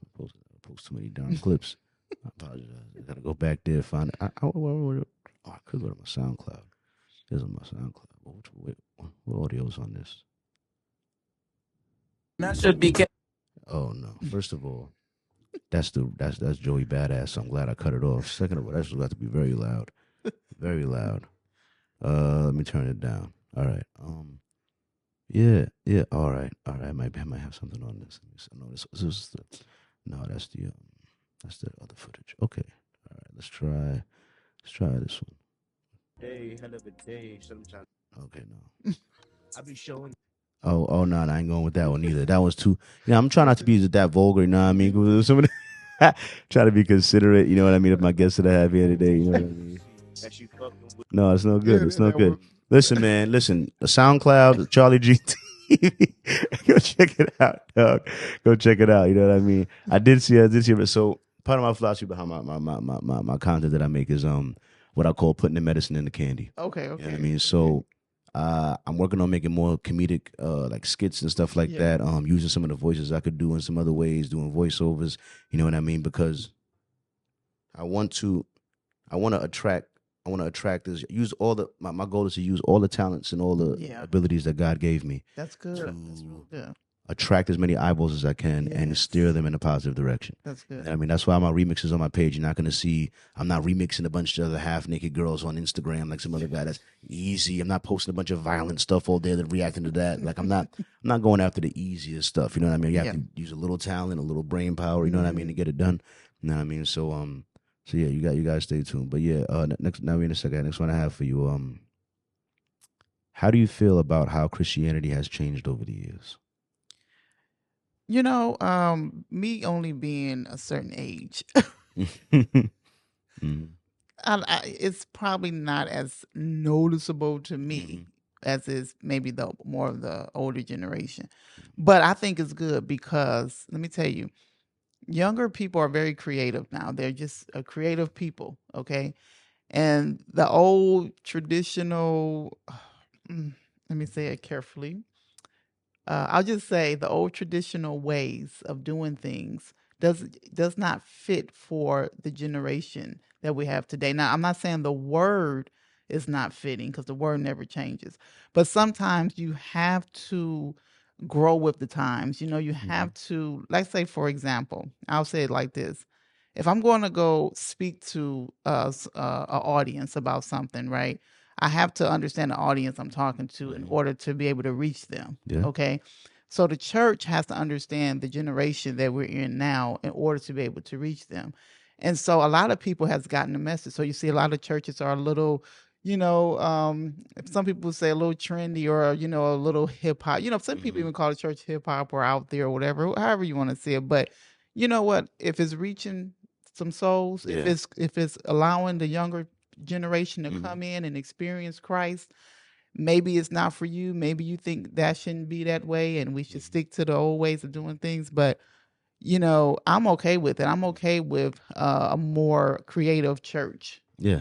post too many darn clips. I apologize. I gotta go back there, find it. I could go to my SoundCloud. There's on my SoundCloud. What audio is on this? That should be. Oh no! First of all, that's Joey Badass. So I'm glad I cut it off. Second of all, that's got to be very loud, very loud. Let me turn it down. All right. Yeah. All right. I might have something on this. No, this is that's the other footage. Okay. All right. Let's try this one. Hey, hell of a day. Sometimes. Okay, no. I be showing. Oh no, I ain't going with that one either. That was too. I'm trying not to be that vulgar. You know what I mean? Somebody try to be considerate. You know what I mean? Of my guests that I have here today. You know what I mean? No, it's no good. It's no good. Listen, man. Listen. SoundCloud, CharlieGtv. Go check it out, dog. Go check it out. You know what I mean? I did see it. So part of my philosophy behind my content that I make is what I call putting the medicine in the candy. Okay. You know what I mean? So. I'm working on making more comedic like skits and stuff like that. Using some of the voices I could do in some other ways, doing voiceovers. You know what I mean? Because I want to attract this. Use all the my goal is to use all the talents and all the abilities that God gave me. That's good. That's real good. Attract as many eyeballs as I can and steer them in a positive direction. That's good. I mean, that's why my remixes on my page, you're not going to see, I'm not remixing a bunch of other half-naked girls on Instagram like some other guy. That's easy. I'm not posting a bunch of violent stuff all day that reacting to that. Like I'm not going after the easiest stuff. You know what I mean? You have to use a little talent, a little brain power, you know what I mean, to get it done. You know what I mean? So yeah, you guys stay tuned. But yeah, now in a second, next one I have for you, how do you feel about how Christianity has changed over the years? Me only being a certain age, it's probably not as noticeable to me as is maybe the more of the older generation. But I think it's good because let me tell you, younger people are very creative now. They're just a creative people, okay? And the old traditional, let me say it carefully. I'll just say the old traditional ways of doing things does not fit for the generation that we have today. Now, I'm not saying the word is not fitting because the word never changes, but sometimes you have to grow with the times. You have to, let's say, for example, I'll say it like this. If I'm going to go speak to an audience about something, right? I have to understand the audience I'm talking to in order to be able to reach them. Yeah. Okay. So the church has to understand the generation that we're in now in order to be able to reach them. And so a lot of people has gotten the message. So you see a lot of churches are a little, some people say a little trendy or, a little hip hop. Some people even call the church hip hop or out there or whatever, however you want to say it. But you know what? If it's reaching some souls, if it's allowing the younger generation to come in and experience Christ, maybe it's not for you. Maybe you think that shouldn't be that way and we should stick to the old ways of doing things. But, I'm okay with it. I'm okay with a more creative church. Yeah.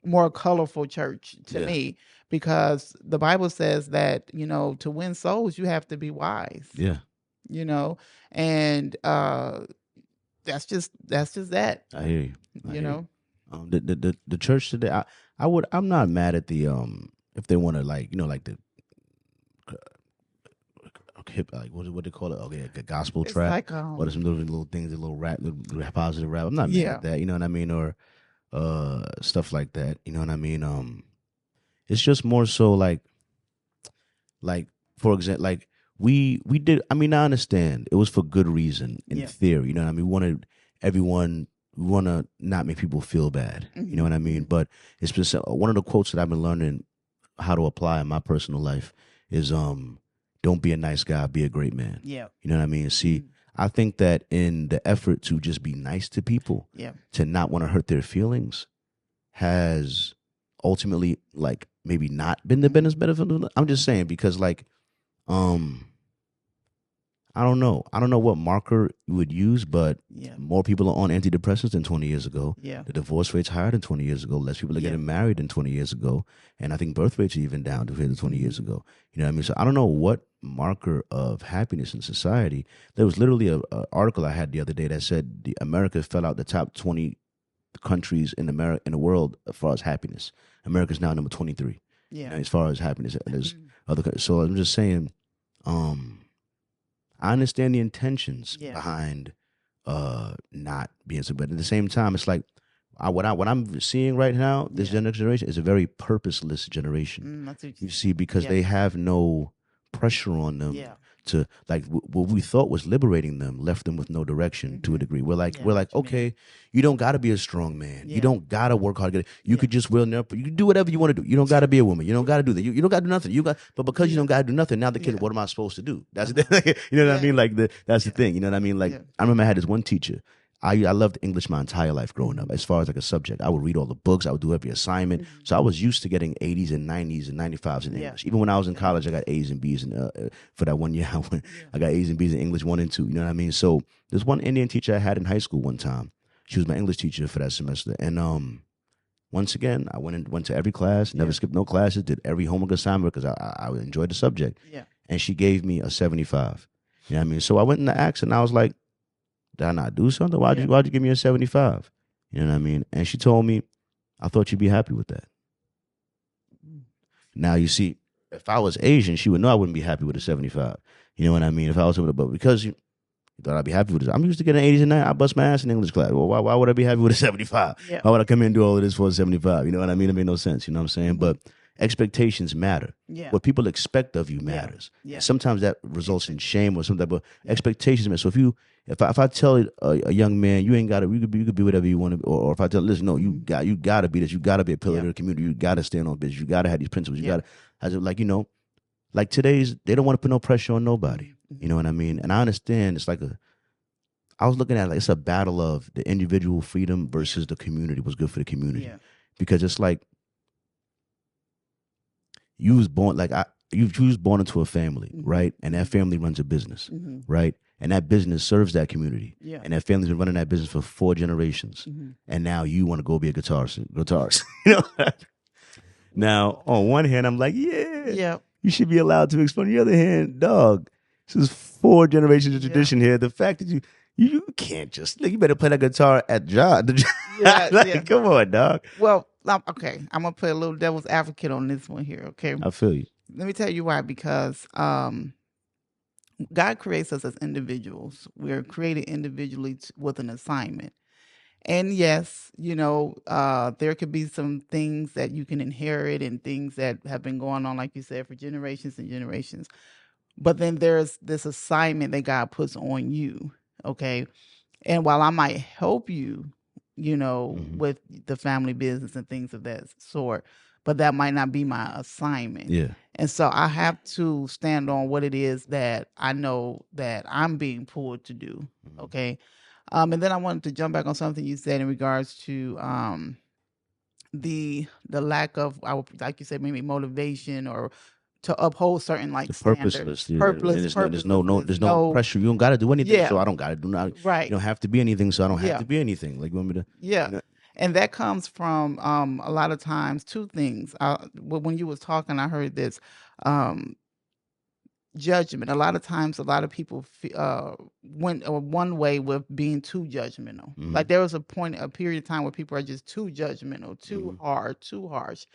More colorful church to me, because the Bible says that, to win souls, you have to be wise. Yeah. And that's just that. I hear you. The church today, I'm not mad at the if they want to like the hip, like what they call it? Okay, a gospel It's trap. like, What are some little things, a little rap, little positive rap. I'm not mad at that. You know what I mean? Or stuff like that. You know what I mean? It's just more so like for example, like we did. I mean, I understand it was for good reason in theory. You know what I mean? We want to not make people feel bad. You know what I mean? But it's just one of the quotes that I've been learning how to apply in my personal life is don't be a nice guy, be a great man. Yeah. You know what I mean? See, I think that in the effort to just be nice to people, to not want to hurt their feelings, has ultimately like maybe not been the business benefit. I'm just saying, because like I don't know what marker you would use, but more people are on antidepressants than 20 years ago. Yeah. The divorce rate's higher than 20 years ago. Less people are getting married than 20 years ago. And I think birth rates are even down compared to 20 years ago. You know what I mean? So I don't know what marker of happiness in society. There was literally an article I had the other day that said America fell out the top 20 countries in the world as far as happiness. America's now number 23. Yeah. As far as happiness, there's other countries. So I'm just saying, I understand the intentions behind not being so, but at the same time, it's like what I'm seeing right now. This next generation is a very purposeless generation. That's what you see, because they have no pressure on them to like what we thought was liberating them left them with no direction to a degree. We're like okay, you don't got to be a strong man. You don't got to work hard to get it. You could just you can do whatever you want to do. You don't got to be a woman. You don't got to do that. You don't got to do nothing. But because you don't got to do nothing, now the kid, what am I supposed to do? That's the thing. You know what I mean? Like that's the thing. You know what I mean? Like I remember I had this one teacher. I loved English my entire life growing up. As far as like a subject, I would read all the books. I would do every assignment. So I was used to getting 80s and 90s and 95s in English. Even when I was in college, I got A's and B's. And for that 1 year, I got A's and B's in English 1 and 2. You know what I mean? So there's one Indian teacher I had in high school one time. She was my English teacher for that semester. And once again, I went to every class, never skipped no classes, did every homework assignment because I enjoyed the subject. Yeah. And she gave me a 75. You know what I mean? So I went in the ask and I was like, did I not do something? Why'd you give me a 75? You know what I mean? And she told me, I thought you'd be happy with that. Now, you see, if I was Asian, she would know I wouldn't be happy with a 75. You know what I mean? If I was, but because you thought I'd be happy with this. I'm used to getting 80s and 90s. I bust my ass in English class. Well, why would I be happy with a 75? Yeah. Why would I come in and do all of this for a 75? You know what I mean? It made no sense. You know what I'm saying? But expectations matter. Yeah. What people expect of you matters. Yeah. Sometimes that results in shame or something, but expectations matter. So if I tell a young man, you ain't gotta, you could be whatever you want to, or if I tell, listen, no, you gotta be this, you gotta be a pillar of the community, you gotta stand on business, you gotta have these principles, you gotta, like today's, they don't want to put no pressure on nobody. You know what I mean? And I understand it's like I was looking at it like it's a battle of the individual freedom versus the community, what's good for the community. Yeah. Because it's like, you was born into a family, right? And that family runs a business, right? And that business serves that community. Yeah. And that family's been running that business for 4 generations. And now you want to go be a guitarist. You know? Now, on one hand, I'm like, you should be allowed to explain. On the other hand, dog, this is 4 generations of tradition here. The fact that you can't just, you better play that guitar at job. Come on, dog. Well, okay, I'm going to play a little devil's advocate on this one here, okay? I feel you. Let me tell you why. Because God creates us as individuals. We're created individually with an assignment. And yes, there could be some things that you can inherit and things that have been going on, like you said, for generations and generations. But then there's this assignment that God puts on you. Okay. And while I might help you, with the family business and things of that sort, but that might not be my assignment. Yeah. And so I have to stand on what it is that I know that I'm being pulled to do. Okay. And then I wanted to jump back on something you said in regards to the lack of, like you said, maybe motivation or to uphold certain like standards. Purposeless. Yeah. There's no pressure. You don't got to do anything. Yeah. So I don't got to do nothing. Right. You don't have to be anything. So I don't have Yeah. to be anything. Like you want me to? Yeah. And that comes from a lot of times two things. When you was talking, I heard this judgment. A lot of times, a lot of people went one way with being too judgmental. Like there was a period of time where people are just too judgmental, too hard, too harsh.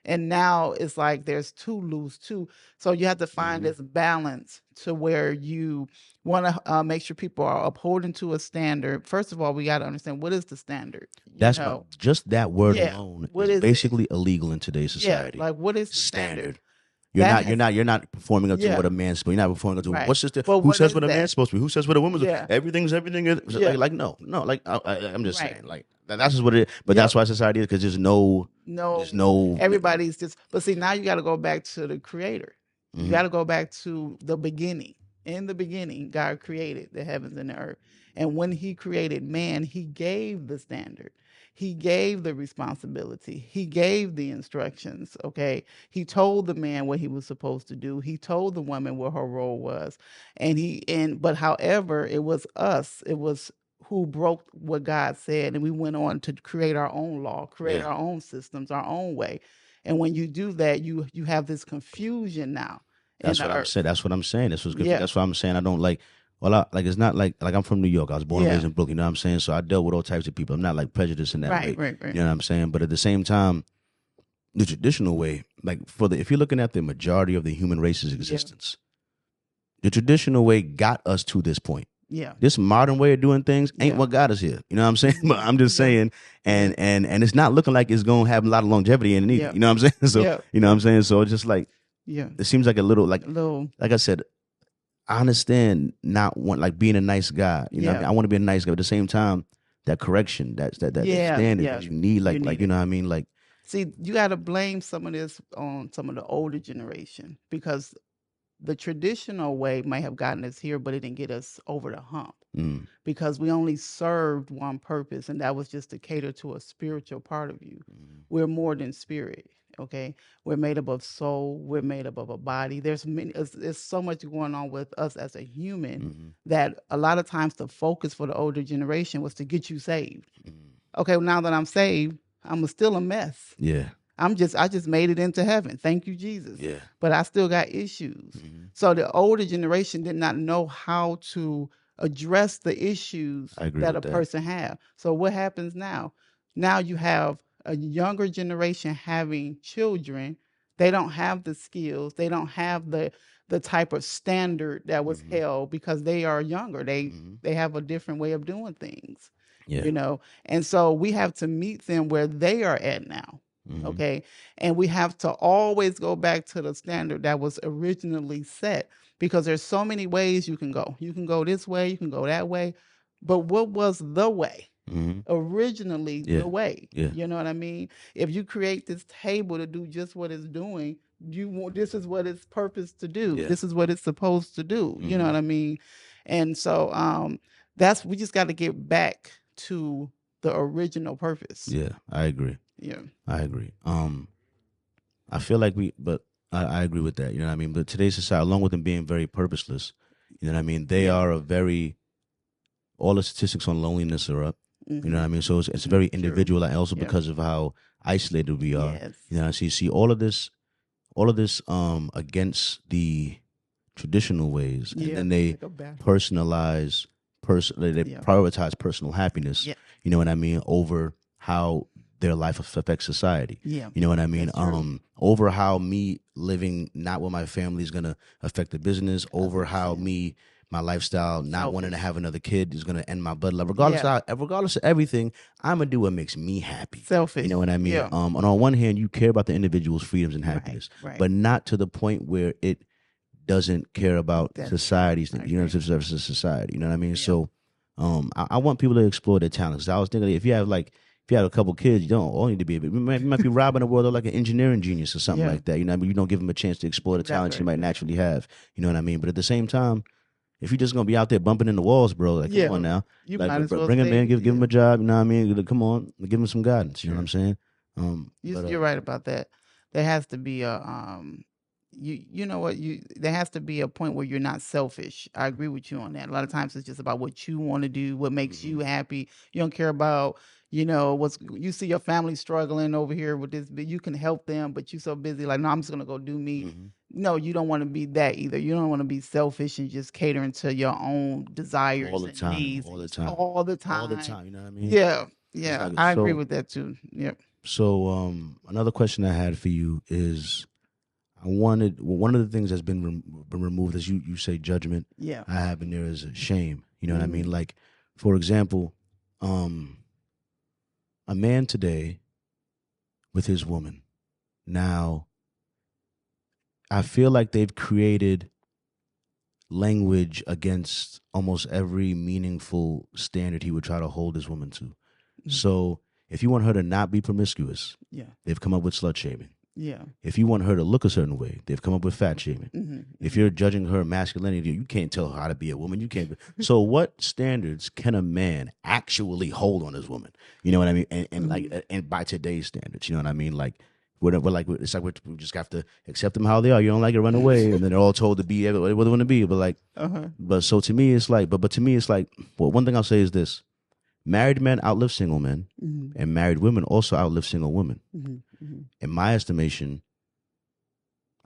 And now it's like there's too loose too. So you have to find this balance to where you want to make sure people are upholding to a standard. First of all, we got to understand, what is the standard? That's just that word alone is basically illegal in today's society. Yeah, like what is the standard? You're not performing up to what a man's supposed to be. You're not performing up to what's this? Who says what a man's supposed to be? Who says what a woman's supposed to be? Everything is like no. Like I'm just saying, like that's just what it is. But that's why society is, because there's no everybody's just. But see, now you got to go back to the Creator. You got to go back to the beginning. In the beginning, God created the heavens and the earth. And when he created man, he gave the standard. He gave the responsibility. He gave the instructions. Okay. He told the man what he was supposed to do. He told the woman what her role was. But however, it was us. It was who broke what God said. And we went on to create our own law, create our own systems, our own way. And when you do that, you have this confusion now. That's what I'm saying. That's what I'm saying. That's what I'm saying. I don't like. Well, it's not like I'm from New York. I was born and raised in Brooklyn. You know what I'm saying? So I dealt with all types of people. I'm not like prejudiced in that way. Right. You know what I'm saying? But at the same time, the traditional way, like if you're looking at the majority of the human race's existence, the traditional way got us to this point. Yeah. This modern way of doing things ain't what got us here. You know what I'm saying? But I'm just saying, and it's not looking like it's gonna have a lot of longevity in it either. You know what I'm saying? So you know what I'm saying? So it's just like it seems like a little like I said. I understand not being a nice guy. You know what I mean? I want to be a nice guy, but at the same time, that correction, that standard that you need, you know what I mean? Like, see, you got to blame some of this on some of the older generation, because the traditional way may have gotten us here, but it didn't get us over the hump because we only served one purpose, and that was just to cater to a spiritual part of you. We're more than spirit. Okay, we're made up of soul. We're made up of a body. There's so much going on with us as a human that a lot of times the focus for the older generation was to get you saved. Okay, well, now that I'm saved, I'm still a mess. Yeah, I just made it into heaven. Thank you, Jesus. Yeah, but I still got issues. So the older generation did not know how to address the issues that a person have. So what happens now? Now you have a younger generation having children. They don't have the skills. They don't have the type of standard that was held because they are younger. They have a different way of doing things. Yeah. And so we have to meet them where they are at now. Okay. And we have to always go back to the standard that was originally set, because there's so many ways you can go. You can go this way, you can go that way. But what was the way? Originally the way. You know what I mean? If you create this table to do just what it's doing, this is what it's purposed to do. This is what it's supposed to do. You know what I mean? And so we just got to get back to the original purpose. Yeah, I agree. Yeah, I agree. I feel like I agree with that. You know what I mean? But today's society, along with them being very purposeless, you know what I mean? They are all the statistics on loneliness are up. You know what I mean? So it's very individual, and also because of how isolated we are. Yes. You know, so you see all of this against the traditional ways, and then they personalize, they prioritize personal happiness. Yeah. You know what I mean? Over how their life affects society. Yeah. You know what I mean? Over how me living not with my family is gonna affect the business. Over how me my lifestyle, not wanting to have another kid is going to end my bloodline. Regardless of everything, I'm going to do what makes me happy. Selfish. You know what I mean? Yeah. And on one hand, you care about the individual's freedoms and happiness, but not to the point where it doesn't care about society's, society. You know what I mean? Yeah. So I want people to explore their talents. I was thinking if you have a couple kids, you don't all need to be. You might be robbing the world of like an engineering genius or something like that. You know what I mean? You don't give them a chance to explore the talents you might naturally have. You know what I mean? But at the same time, if you're just gonna be out there bumping in the walls, bro, like come on now, you might as well bring him in, give him a job. You know what I mean? Come on, give him some guidance. You know what I'm saying? You're right about that. There has to be a you know what, there has to be a point where you're not selfish. I agree with you on that. A lot of times it's just about what you want to do, what makes you happy. You don't care about, you see your family struggling over here with this, but you can help them, but you're so busy like, no, I'm just gonna go do me. No, you don't want to be that either. You don't want to be selfish and just catering to your own desires and needs all the time. You know what I mean? Yeah. I agree with that too. Yep. So another question I had for you is, one of the things that's been removed, as you say, judgment. Yeah. I have in there is shame. You know what I mean? Like, for example, a man today with his woman. Now, I feel like they've created language against almost every meaningful standard he would try to hold his woman to. So if you want her to not be promiscuous, they've come up with slut shaming. Yeah. If you want her to look a certain way, they've come up with fat shaming. If you're judging her masculinity, you can't tell her how to be a woman. You can't. So what standards can a man actually hold on his woman? You know what I mean? And by today's standards, you know what I mean? Like, it's like we just have to accept them how they are. You don't like it, run away, and then they're all told to be what they want to be. But like, but so to me, it's like, but to me, it's like, well, one thing I'll say is this: married men outlive single men, and married women also outlive single women. In my estimation,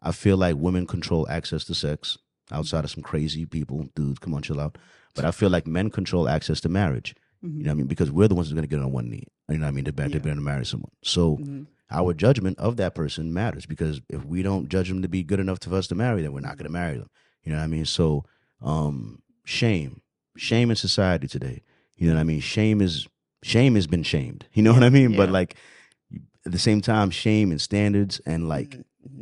I feel like women control access to sex outside of some crazy people. Dudes, come on, chill out. But I feel like men control access to marriage. You know what I mean? Because we're the ones who are going to get on one knee. You know what I mean? They're going to marry someone. So our judgment of that person matters, because if we don't judge them to be good enough for us to marry them, we're not going to marry them. You know what I mean? So shame in society today. You know what I mean? Shame has been shamed. You know what I mean? But like, at the same time, shame and standards and like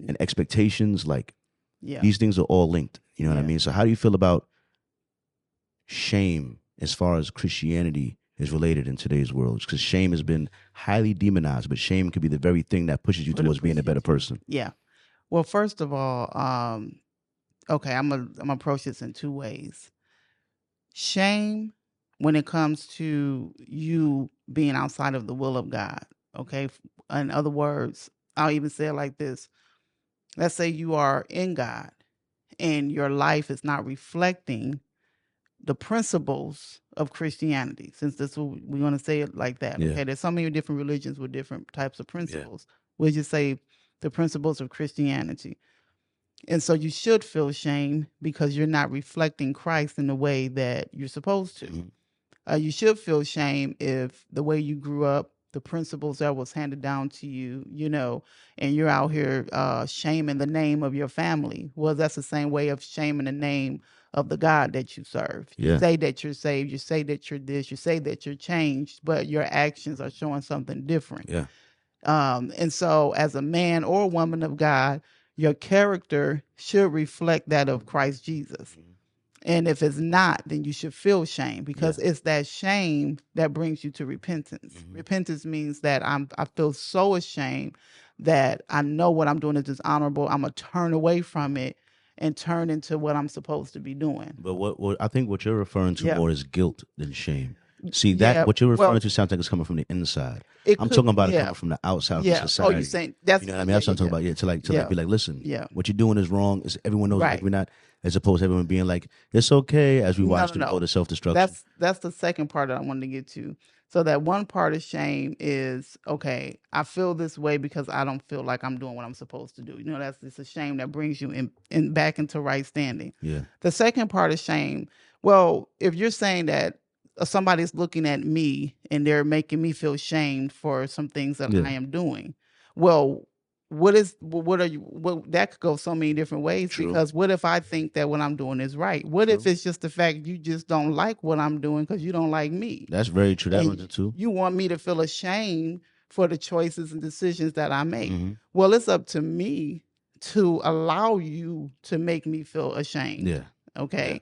and expectations, like these things are all linked. You know what I mean? So how do you feel about shame as far as Christianity is related in today's world? Because shame has been highly demonized, but shame could be the very thing that pushes you towards being a better person. Yeah. Well, first of all, okay, I'm gonna approach this in two ways. Shame when it comes to you being outside of the will of God. Okay. In other words, I'll even say it like this. Let's say you are in God and your life is not reflecting the principles of Christianity, since we want to say it like that. Okay. There's so many different religions with different types of principles. We'll just say the principles of Christianity. And so you should feel shame because you're not reflecting Christ in the way that you're supposed to. You should feel shame if the way you grew up, the principles that was handed down to you, and you're out here shaming the name of your family. Well, that's the same way of shaming the name of the God that you serve. You say that you're saved, you say that you're this, you say that you're changed, but your actions are showing something different. And so as a man or woman of God, your character should reflect that of Christ Jesus. And if it's not, then you should feel shame, because it's that shame that brings you to repentance. Repentance means that I feel so ashamed that I know what I'm doing is dishonorable. I'm going to turn away from it and turn into what I'm supposed to be doing. But what I think what you're referring to more is guilt than shame. See, what you're referring to sounds like it's coming from the inside. I'm talking about it coming from the outside of society. Oh, you're saying that's, you know what I mean? That's what I'm talking about. To be like, listen, what you're doing is wrong. Everyone knows like we're not, as opposed to everyone being like, it's okay as we watch them go to self-destruction. That's the second part that I wanted to get to. So that one part of shame is, okay, I feel this way because I don't feel like I'm doing what I'm supposed to do. It's a shame that brings you in back into right standing. The second part of shame, well, if you're saying that somebody's looking at me and they're making me feel shamed for some things that I am doing, well, what are you, that could go so many different ways. True. Because what if I think that what I'm doing is right? What if it's just the fact you just don't like what I'm doing because you don't like me? That's very true. That runs too. You want me to feel ashamed for the choices and decisions that I make. Well, it's up to me to allow you to make me feel ashamed. Yeah. Okay.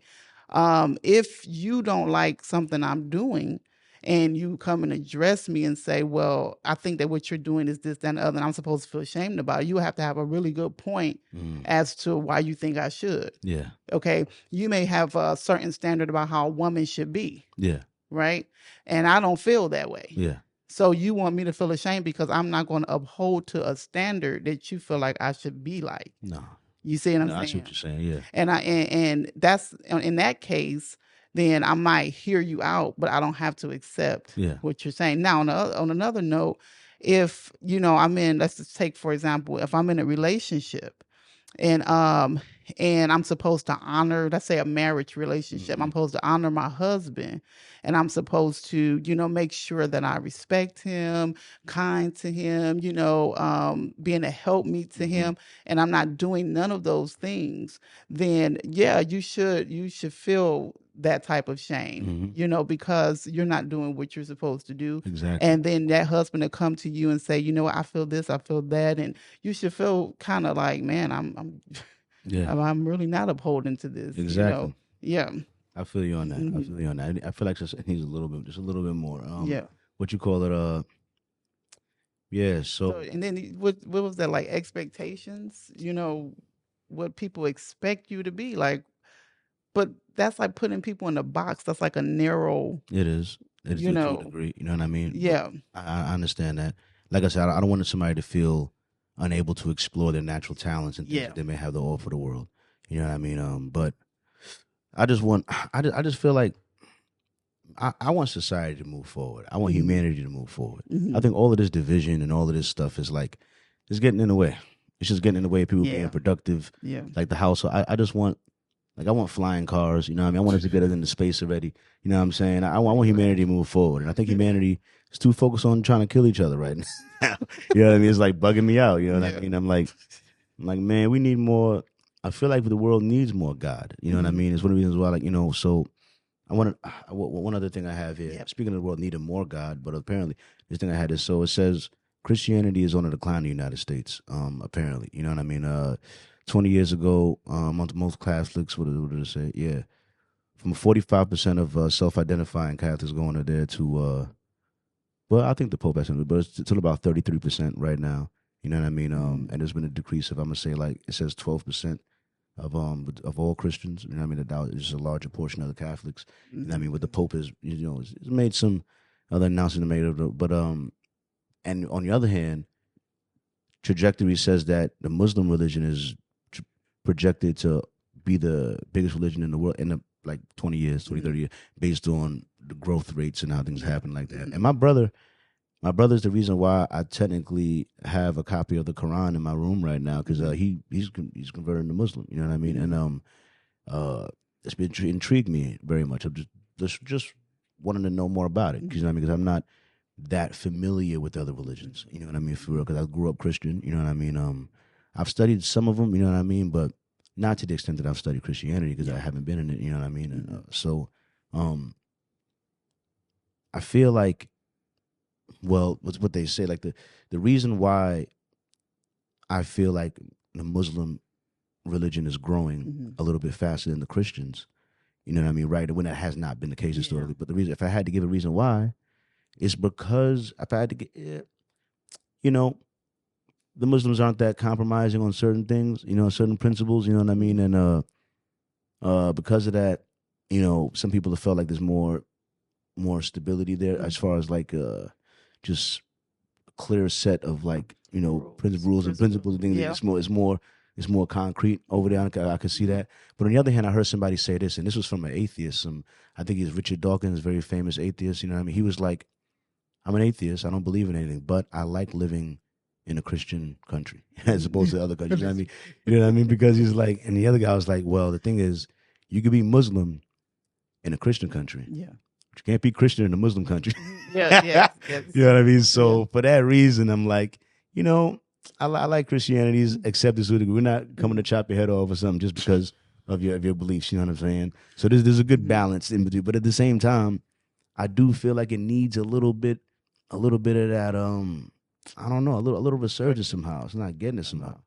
Yeah. If you don't like something I'm doing, and you come and address me and say, well, I think that what you're doing is this, that, and the other, and I'm supposed to feel ashamed about it, you have to have a really good point as to why you think I should. Yeah. Okay. You may have a certain standard about how a woman should be. Yeah. Right. And I don't feel that way. Yeah. So you want me to feel ashamed because I'm not going to uphold to a standard that you feel like I should be like. No. You see what I'm saying? I see what you're saying. Yeah. And that's, in that case, then I might hear you out, but I don't have to accept what you're saying. Now, on another note, if, let's just take, for example, if I'm in a relationship and I'm supposed to honor, let's say a marriage relationship, I'm supposed to honor my husband, and I'm supposed to, make sure that I respect him, kind to him, being a helpmeet to him, and I'm not doing none of those things, then you should feel that type of shame, because you're not doing what you're supposed to do. Exactly. And then that husband will come to you and say, I feel this, I feel that, and you should feel kind of like, man, I'm really not upholding to this. Exactly. Yeah. I feel you on that. I feel you on that. I feel like it needs just a little bit more. What you call it? Yeah. So and then what was that, like, expectations? What people expect you to be like, but that's like putting people in a box. That's like a narrow. It is. It is to a degree. You know what I mean? Yeah. I understand that. Like I said, I don't want somebody to feel unable to explore their natural talents and things that they may have to offer the world. You know what I mean? But I just feel like I want society to move forward. I want humanity to move forward. I think all of this division and all of this stuff is like, it's getting in the way. It's just getting in the way of people being productive. Yeah. Like the house. I just want, like, I want flying cars. You know what I mean? I want us to get it into space already. You know what I'm saying? I want humanity to move forward. And I think humanity is too focused on trying to kill each other right now. You know what I mean? It's like bugging me out. You know what I mean? I'm like, man, we need more. I feel like the world needs more God. You know what I mean? It's one of the reasons why, so I want to, one other thing I have here. Yep. Speaking of the world needing more God, but apparently this thing I had is, so it says Christianity is on a decline in the United States, apparently. You know what I mean? 20 years ago, most Catholics, what did it say? Yeah. From 45% of self-identifying Catholics going there to, well, I think the Pope has something, but it's till about 33% right now. You know what I mean? And there's been a decrease of, I'm going to say, like, it says 12% of all Christians. You know what I mean? It's just a larger portion of the Catholics. You know what I mean? What the Pope is, has made some other announcements made of it. But, and on the other hand, trajectory says that the Muslim religion is projected to be the biggest religion in the world in the, like 20 years, 30 years, based on the growth rates and how things happen like that. And my brother's the reason why I technically have a copy of the Quran in my room right now, because he's converted to Muslim. You know what I mean? And it's been intrigued me very much. I'm just wanting to know more about it. You know what I mean? Because I'm not that familiar with other religions. You know what I mean? For real, because I grew up Christian. You know what I mean? I've studied some of them. You know what I mean? But not to the extent that I've studied Christianity, because I haven't been in it. You know what I mean? And so I feel like, well, what's what they say, like the reason why I feel like the Muslim religion is growing a little bit faster than the Christians, you know what I mean, right? When that has not been the case historically. But the reason, if I had to give a reason why, it's because if I had to get, the Muslims aren't that compromising on certain things, certain principles, you know what I mean? And because of that, some people have felt like there's more stability there as far as like just a clear set of like, rules and principles and things. Yeah. It's more concrete over there. I could see that. But on the other hand, I heard somebody say this, and this was from an atheist. I think he's Richard Dawkins, very famous atheist. You know what I mean? He was like, I'm an atheist. I don't believe in anything, but I like living in a Christian country as opposed to other countries. You know what I mean? You know what I mean? Because he's like, and the other guy was like, well, the thing is, you could be Muslim in a Christian country. Yeah. But you can't be Christian in a Muslim country. Yeah. You know what I mean? So for that reason, I'm like, I like Christianity's acceptance to a degree. We're not coming to chop your head off or something just because of your beliefs. You know what I'm saying? So there's a good balance in between. But at the same time, I do feel like it needs a little bit of that. I don't know, a little resurgence somehow. It's not getting it somehow.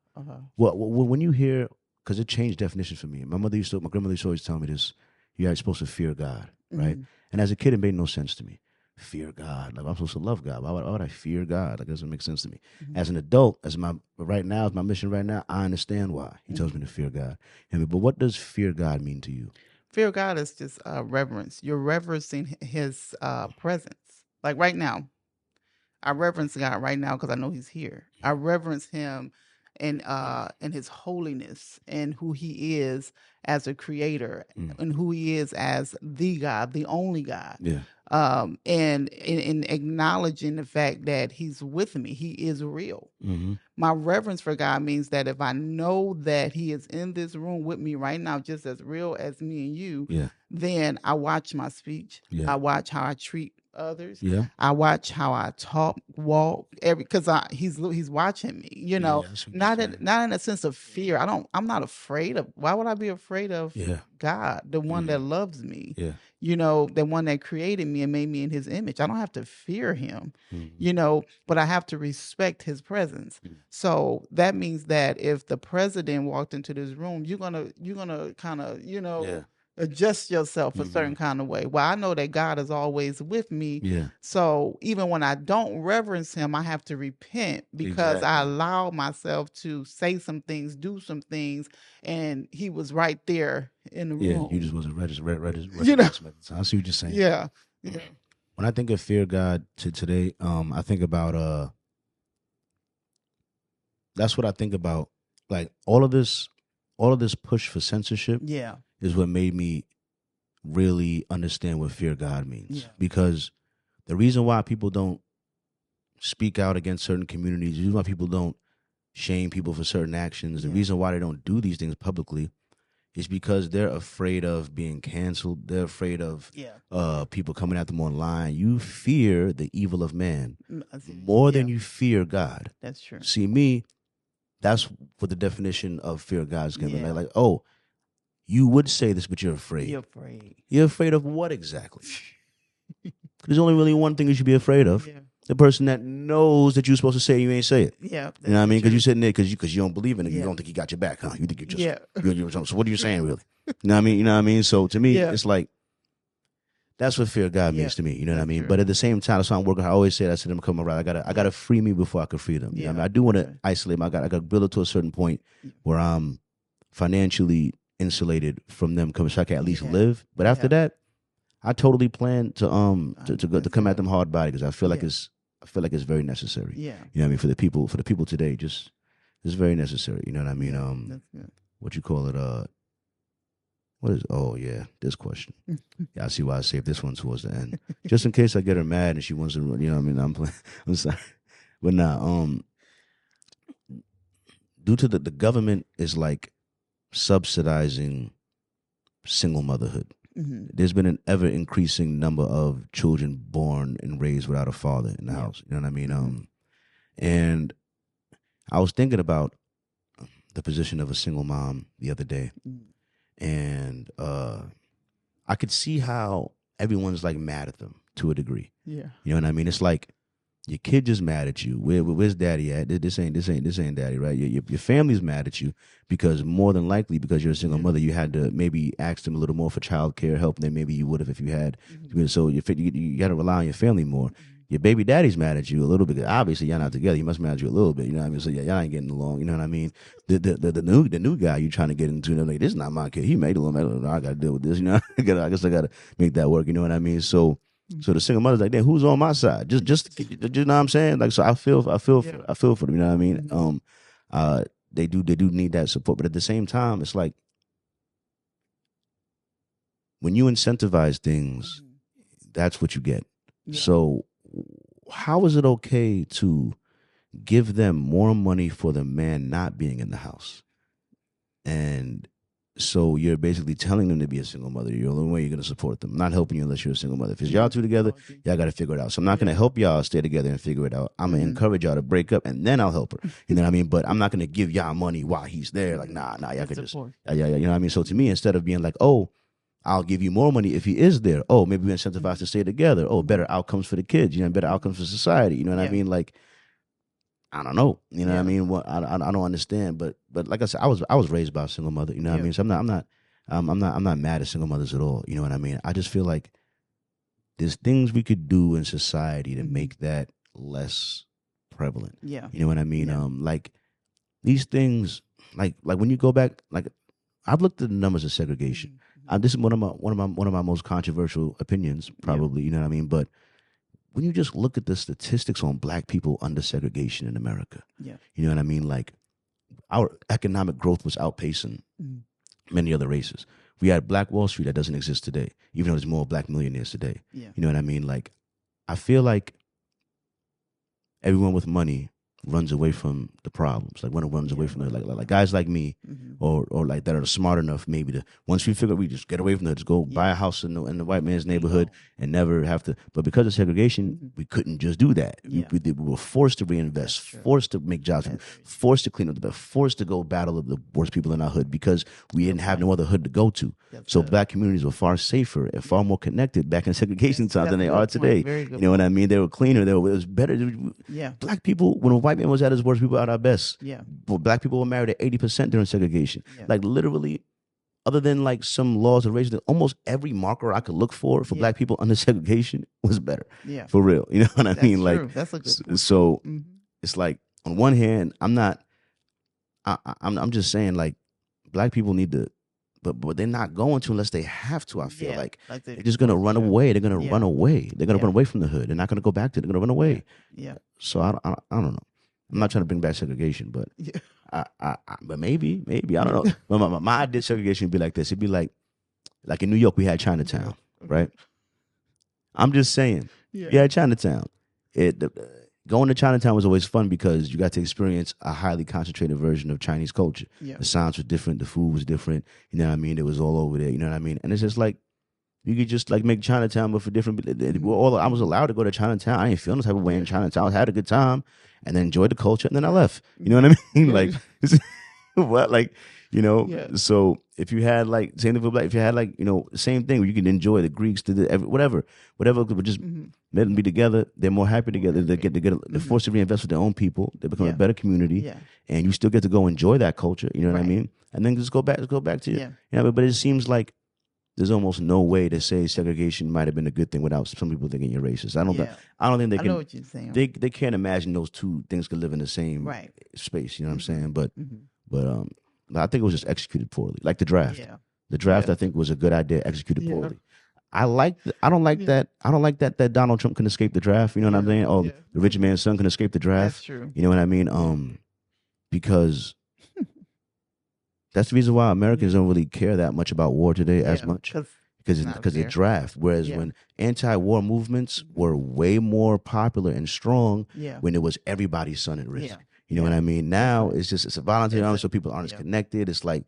Well, when you hear, because it changed definition for me. My grandmother used to always tell me this: you're supposed to fear God, right? And as a kid, it made no sense to me. Fear God, like I'm supposed to love God. Why would I fear God? Like, it doesn't make sense to me. As an adult, as my mission right now, I understand why He tells me to fear God. But what does fear God mean to you? Fear of God is just reverence. You're reverencing His presence. Like right now, I reverence God right now because I know He's here. I reverence Him and His holiness and who He is as a creator and who He is as the God, the only God. Yeah. And in acknowledging the fact that He's with me, He is real. My reverence for God means that if I know that He is in this room with me right now, just as real as me and you, then I watch my speech. I watch how I treat others. I watch how I talk, walk, because he's watching me. You know, not in a sense of fear. I'm not afraid of. Why would I be afraid of God, the one that loves me? You know, the one that created me and made me in His image. I don't have to fear Him. You know, but I have to respect His presence. So that means that if the president walked into this room, you're gonna kind of adjust yourself a certain kind of way. Well, I know that God is always with me. So even when I don't reverence Him, I have to repent because I allow myself to say some things, do some things, and He was right there in the room. You just wasn't registered. You know? I see what you're saying. Yeah. When I think of fear God today, I think about that's what I think about. Like all of this push for censorship is what made me really understand what fear God means. Because the reason why people don't speak out against certain communities, the reason why people don't shame people for certain actions, the reason why they don't do these things publicly is because they're afraid of being canceled. They're afraid of people coming at them online. You fear the evil of man more than you fear God. That's true. See, me, that's what the definition of fear of God is going to be. Like, oh, you would say this, but you're afraid. You're afraid of what exactly? There's only really one thing you should be afraid of. The person that knows that you're supposed to say it, you ain't say it. You know what I mean? Because you're sitting there because you don't believe in it. You don't think He got your back, huh? You think you're just so what are you saying, really? You know what I mean? You know what I mean? So to me, it's like that's what fear of God means to me. You know what I mean? True. But at the same time, that's why I'm working. I always say that to them, come around. I gotta free me before I can free them. You know what I mean? I do want to isolate them. I got to build it to a certain point where I'm financially insulated from them, so I can at least live. But after that, I totally plan to come at them hard body because I feel like it's very necessary. You know what I mean? For the people today, it's very necessary. You know what I mean? That's good. What you call it? What is? Oh yeah, this question. I see why I saved this one towards the end, just in case I get her mad and she wants to. You know what I mean? I'm playing. I'm sorry, but nah. Due to the government is like subsidizing single motherhood. There's been an ever increasing number of children born and raised without a father in the house. You know what I mean? And I was thinking about the position of a single mom the other day, and I could see how everyone's like mad at them to a degree. You know what I mean? It's like your kid just mad at you. Where's daddy at? This ain't daddy, right? Your family's mad at you because more than likely because you're a single mother, you had to maybe ask them a little more for child care help than maybe you would have if you had. So you got to rely on your family more. Your baby daddy's mad at you a little bit. Obviously, y'all not together. He must mad at you a little bit. You know what I mean? So y'all ain't getting along. You know what I mean? The new guy you trying to get into, like, this is not my kid. He made a little. I got to deal with this. You know, I guess I got to make that work. You know what I mean? So the single mother's like, damn, who's on my side? Just you know what I'm saying? Like, so I feel for them. You know what I mean? They do need that support, but at the same time, it's like when you incentivize things, that's what you get. So how is it okay to give them more money for the man not being in the house? And So you're basically telling them to be a single mother. You're the only way you're going to support them. I'm not helping you unless you're a single mother. If it's y'all two together, y'all got to figure it out. So I'm not going to help y'all stay together and figure it out. I'm going to encourage y'all to break up, and then I'll help her. You know what I mean? But I'm not going to give y'all money while he's there. Like, nah, y'all could just, yeah. You know what I mean? So to me, instead of being like, oh, I'll give you more money if he is there. Oh, maybe we incentivize to stay together. Oh, better outcomes for the kids. You know, better outcomes for society. You know what I mean? Like, I don't know. You know what I mean? Well, I don't understand. But like I said, I was raised by a single mother. You know what I mean? So I'm not mad at single mothers at all. You know what I mean? I just feel like there's things we could do in society to make that less prevalent. Yeah. You know what I mean? Like these things, like when you go back, like I've looked at the numbers of segregation. This is one of my most controversial opinions, probably. You know what I mean? But when you just look at the statistics on black people under segregation in America, you know what I mean? Like our economic growth was outpacing many other races. We had Black Wall Street that doesn't exist today, even though there's more black millionaires today. You know what I mean? Like, I feel like everyone with money runs away from the problems. Like, when it runs away from the, like guys like me, or like that are smart enough maybe to, once we figure we just get away from that, just go buy a house in the white man's neighborhood and never have to. But because of segregation, we couldn't just do that. We were forced to reinvest, forced to make jobs, forced to clean up the bed, forced to go battle the worst people in our hood because we didn't have no other hood to go to. So black communities were far safer and far more connected back in segregation times than they are today. You know what I mean? They were cleaner. It was better. Black people, when a white man was at his worst, people at our best. But black people were married at 80% during segregation. Like literally, other than like some laws of race, almost every marker I could look for black people under segregation was better. For real. You know what I mean? True. Like, that's a good point. So it's like, on one hand, I'm just saying, like, black people need to, but they're not going to unless they have to. I feel like they're just gonna run away. They're gonna run away. They're gonna run away from the hood. They're not gonna go back to it. They're gonna run away. So I don't know. I'm not trying to bring back segregation, but but maybe I don't know. But my idea of segregation would be like this. It'd be like in New York we had Chinatown, right? I'm just saying, we had Chinatown. Going to Chinatown was always fun because you got to experience a highly concentrated version of Chinese culture. The sounds were different, the food was different. You know what I mean? It was all over there. You know what I mean? And it's just like, you could just like make Chinatown, but for different. I was allowed to go to Chinatown. I didn't feel no type of way in Chinatown. I had a good time and then enjoyed the culture, and then I left. You know what I mean? Like, what? Like, you know. So if you had like same thing for black, if you had like, you know, same thing where you can enjoy the Greeks to the whatever, but just let them be together. They're more happy together. They get they're forced to reinvest with their own people. They become a better community, and you still get to go enjoy that culture. You know what I mean? And then just go back to you know. But it seems like there's almost no way to say segregation might have been a good thing without some people thinking you're racist. I don't think they can. I know what you're saying. They can't imagine those two things could live in the same space. You know what I'm saying? But I think it was just executed poorly, like the draft. The draft, I think, was a good idea, executed poorly. I don't like that Donald Trump can escape the draft. You know what I'm saying? Oh, the rich man's son can escape the draft. That's true. You know what I mean? Because that's the reason why Americans don't really care that much about war today as much. Because of draft. Whereas when anti-war movements were way more popular and strong when it was everybody's son at risk. You know what I mean? Now it's a volunteer army, so people aren't as connected. It's like,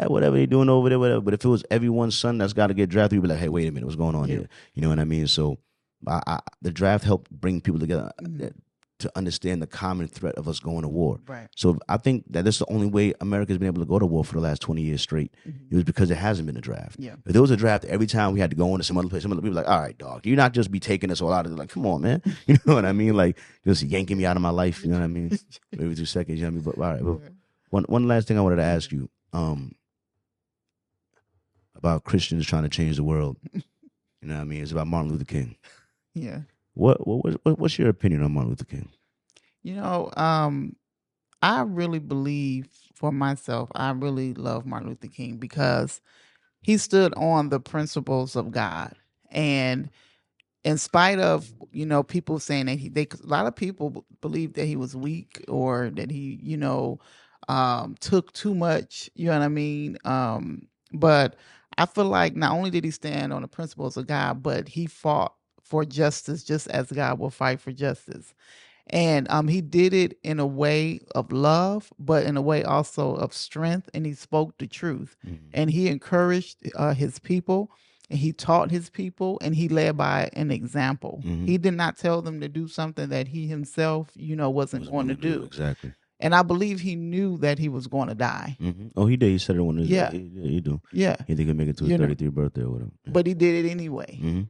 whatever they're doing over there, whatever. But if it was everyone's son that's got to get drafted, you'd be like, hey, wait a minute, what's going on here? You know what I mean? So the draft helped bring people together to understand the common threat of us going to war. So I think that that's the only way America's been able to go to war for the last 20 years straight. It was because there hasn't been a draft. If there was a draft, every time we had to go into some other place, some other people were like, all right, dog, you not just be taking us all out of it. Like, come on, man. You know what I mean? Like, just yanking me out of my life. You know what I mean? Maybe 2 seconds. You know what I mean? But all right. Well, one last thing I wanted to ask you about Christians trying to change the world. You know what I mean? It's about Martin Luther King. What's your opinion on Martin Luther King? You know, I really believe for myself, I really love Martin Luther King because he stood on the principles of God. And in spite of, you know, people saying that a lot of people believe that he was weak or that he, you know, took too much, you know what I mean? But I feel like not only did he stand on the principles of God, but he fought for justice just as God will fight for justice. And he did it in a way of love, but in a way also of strength. And he spoke the truth. And he encouraged his people, and he taught his people, and he led by an example. He did not tell them to do something that he himself, wasn't going to do. Exactly. And I believe he knew that he was going to die. Oh, he did. He said it when he do. Yeah. He didn't make it to his 33rd birthday or whatever. But he did it anyway.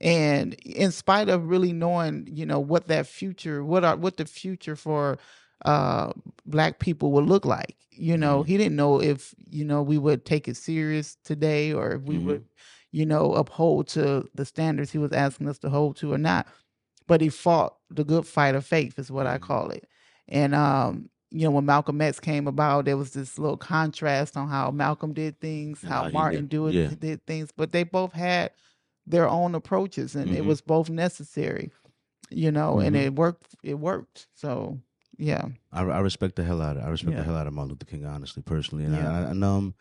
And in spite of really knowing, what that future, what the future for Black people would look like, he didn't know if, we would take it serious today, or if we would, uphold to the standards he was asking us to hold to or not. But he fought the good fight of faith, is what I call it. And, when Malcolm X came about, there was this little contrast on how Malcolm did things, how Martin did things, but they both had their own approaches, and it was both necessary, and it worked. So, yeah. I respect the hell out of it. I respect the hell out of Martin Luther King, honestly, personally. And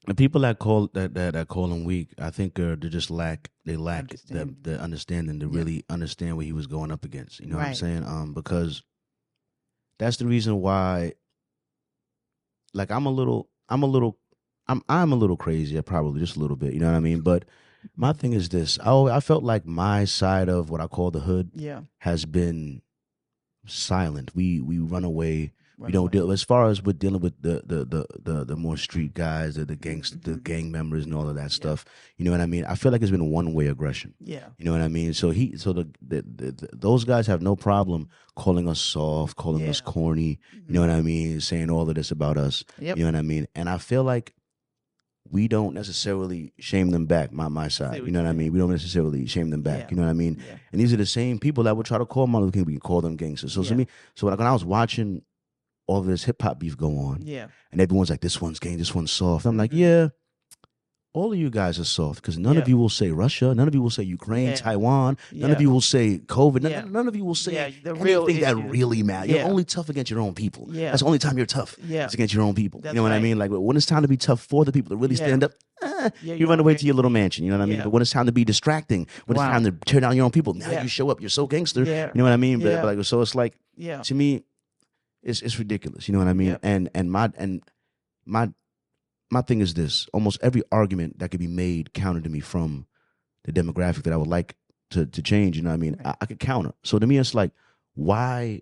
the people that call him weak, I think they lack the understanding to really understand what he was going up against. You know what I'm saying? Because that's the reason why, like, I'm a little crazy, probably just a little bit. You know what I mean? But my thing is this: I felt like my side of what I call the hood has been silent. We run away. We don't deal, as far as with dealing with the more street guys, the gang members and all of that stuff. You know what I mean? I feel like it's been one way aggression. Yeah. You know what I mean? So those guys have no problem calling us soft, calling us corny. You know what I mean? Saying all of this about us. Yep. You know what I mean? And I feel like we don't necessarily shame them back, my side. You know what I mean? We don't necessarily shame them back. You know what I mean? Yeah. And these are the same people that would try to call Martin Luther King, we can call them gangsters. So to me, when I was watching all this hip hop beef go on, and everyone's like, this one's gang, this one's soft. I'm like, all of you guys are soft, because none of you will say Russia, none of you will say Ukraine, Taiwan, none of you will say COVID, none of you will say anything that really matters. You're only tough against your own people. That's the only time you're tough. It's against your own people. You know what I mean? Like, when it's time to be tough for the people to really stand up, you run away to your little mansion. You know what I mean? But when it's time to be distracting, when it's time to tear down your own people, now you show up. You're so gangster. You know what I mean? But like, so it's like, to me, it's ridiculous. You know what I mean? And my thing is this: almost every argument that could be made counter to me from the demographic that I would like to change. You know what I mean? I could counter. So to me, it's like, why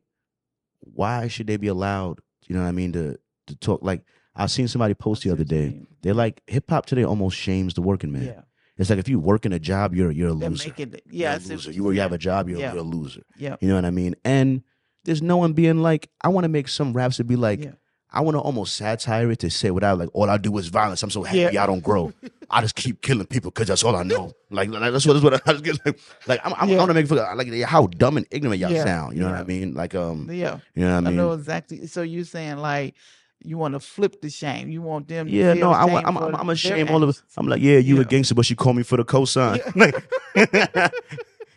should they be allowed? You know what I mean? To talk. Like, I seen somebody post the other day. They're like, hip hop today almost shames the working man. Yeah. It's like, if you work in a job, you're a loser. You're a loser. You have a job, you're a loser. Yeah. You know what I mean? And there's no one being like, I want to make some raps to be like, I want to almost satire it to say without, like, all I do is violence. I'm so happy I don't grow. I just keep killing people because that's all I know. Like that's what I just get like. I want to make like how dumb and ignorant y'all sound. You know what I mean? Like you know what I mean? I know exactly. So you're saying, like, you want to flip the shame. You want them to feel I'm ashamed all of it. I'm like, you a gangster, but you call me for the cosign.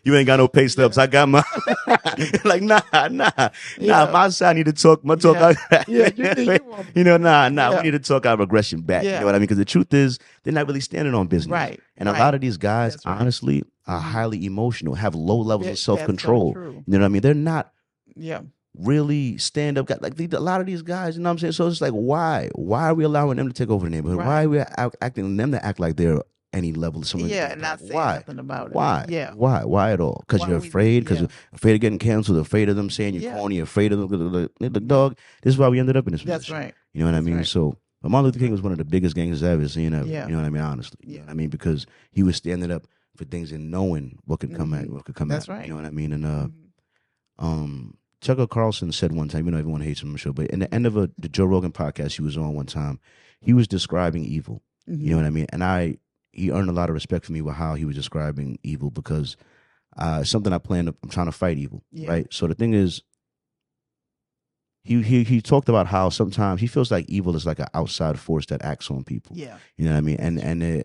You ain't got no pay stubs. I got my like nah. My side need to talk. My talk. We need to talk our aggression back. You know what I mean? Because the truth is, they're not really standing on business. Right. And a lot of these guys, honestly, are highly emotional, have low levels of self-control. So you know what I mean? They're not. Really stand up guys. Like, a lot of these guys, you know what I'm saying? So it's like, why are we allowing them to take over the neighborhood? Why are we acting them to act like they're any level of someone? Not saying nothing about it. Why? Why at all? Because you're afraid? Because you're afraid of getting canceled, afraid of them saying you're corny, afraid of the dog. This is why we ended up in this position. That's right. You know what I mean? Right. So, but Martin Luther King was one of the biggest gangsters I've ever seen. You know what I mean? Honestly. You know what I mean? Because he was standing up for things and knowing what could come That's out. Right. You know what I mean? And Tucker Carlson said one time, everyone hates him on the show, but in the end of the Joe Rogan podcast he was on one time, he was describing evil. You know what I mean? And he earned a lot of respect for me with how he was describing evil, because something I'm trying to fight evil, right? So the thing is, he talked about how sometimes he feels like evil is like an outside force that acts on people. Yeah. You know what I mean?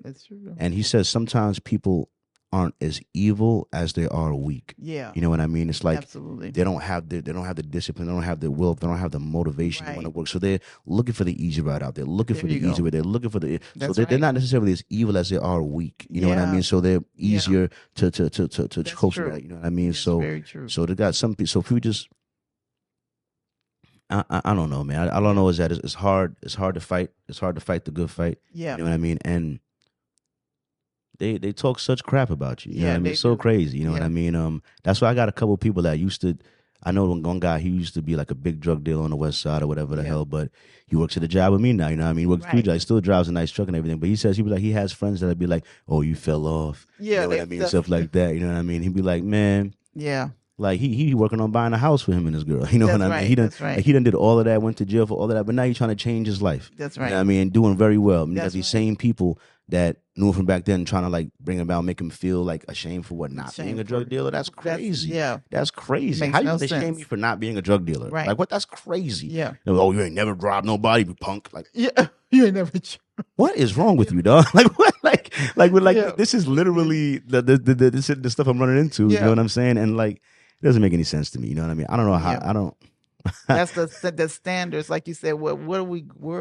That's true. And he says sometimes people aren't as evil as they are weak. Yeah. You know what I mean? It's like Absolutely. they don't have the discipline, they don't have the will, they don't have the motivation to want to work. So they're looking for the easy route out. They're looking for the easy way. They're looking for the they're not necessarily as evil as they are weak. You know what I mean? So they're easier to cope with that. You know what I mean? So very true. So they got some people. So if we just I don't know, man. All I know is that it's hard. It's hard to fight. It's hard to fight the good fight. Yeah. You know what I mean? And they talk such crap about you. You know what I mean? It's so crazy. You know what I mean? That's why I got a couple of people that used to. I know one guy. He used to be like a big drug dealer on the west side or whatever the hell. But he works at a job with me now. You know what I mean? He works 3 jobs. He still drives a nice truck and everything. But he says he has friends that'd be like, "Oh, you fell off." Yeah. You know what I mean? Stuff like that. You know what I mean? He'd be like, "Man." Yeah. Like he working on buying a house for him and his girl. You know what I mean? He done did all of that, went to jail for all of that, but now he's trying to change his life. That's right. You know what I mean? Doing very well. I mean, you got these same people that knew him from back then, trying to like bring him about, make him feel like ashamed for what not being a drug dealer. That's crazy. That's crazy. How you shame me for not being a drug dealer? Right. Like what? That's crazy. Yeah. Oh, you ain't never robbed nobody, you punk. Like you ain't never. What is wrong with you, dog? Like what? This is literally the stuff I'm running into. You know what I'm saying? And like. It doesn't make any sense to me. You know what I mean? I don't know how. I don't. That's the standards, like you said. Where are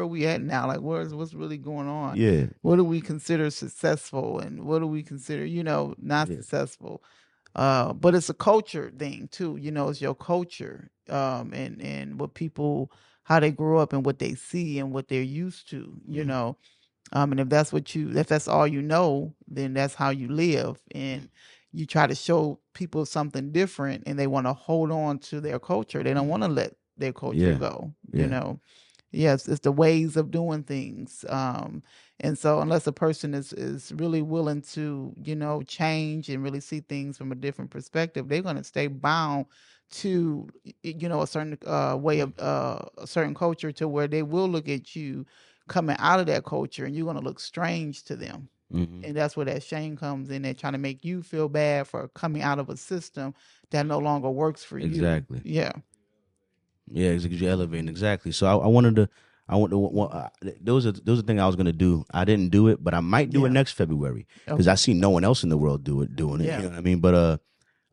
we at now? Like what's really going on? Yeah. What do we consider successful, and what do we consider not successful? But it's a culture thing too. It's your culture, and what people, how they grow up and what they see and what they're used to. And if that's all you know, then that's how you live. And you try to show people something different and they want to hold on to their culture. They don't want to let their culture go. Yes, it's the ways of doing things. And so unless a person is really willing to, change and really see things from a different perspective, they're going to stay bound to, a certain way of a certain culture, to where they will look at you coming out of that culture and you're going to look strange to them. Mm-hmm. And that's where that shame comes in. They're trying to make you feel bad for coming out of a system that no longer works for you. Exactly. Yeah. Yeah, because you're elevating. Exactly. So I wanted to. There was a thing I was gonna do. I didn't do it, but I might do it next February because I see no one else in the world doing it. You know what I mean? But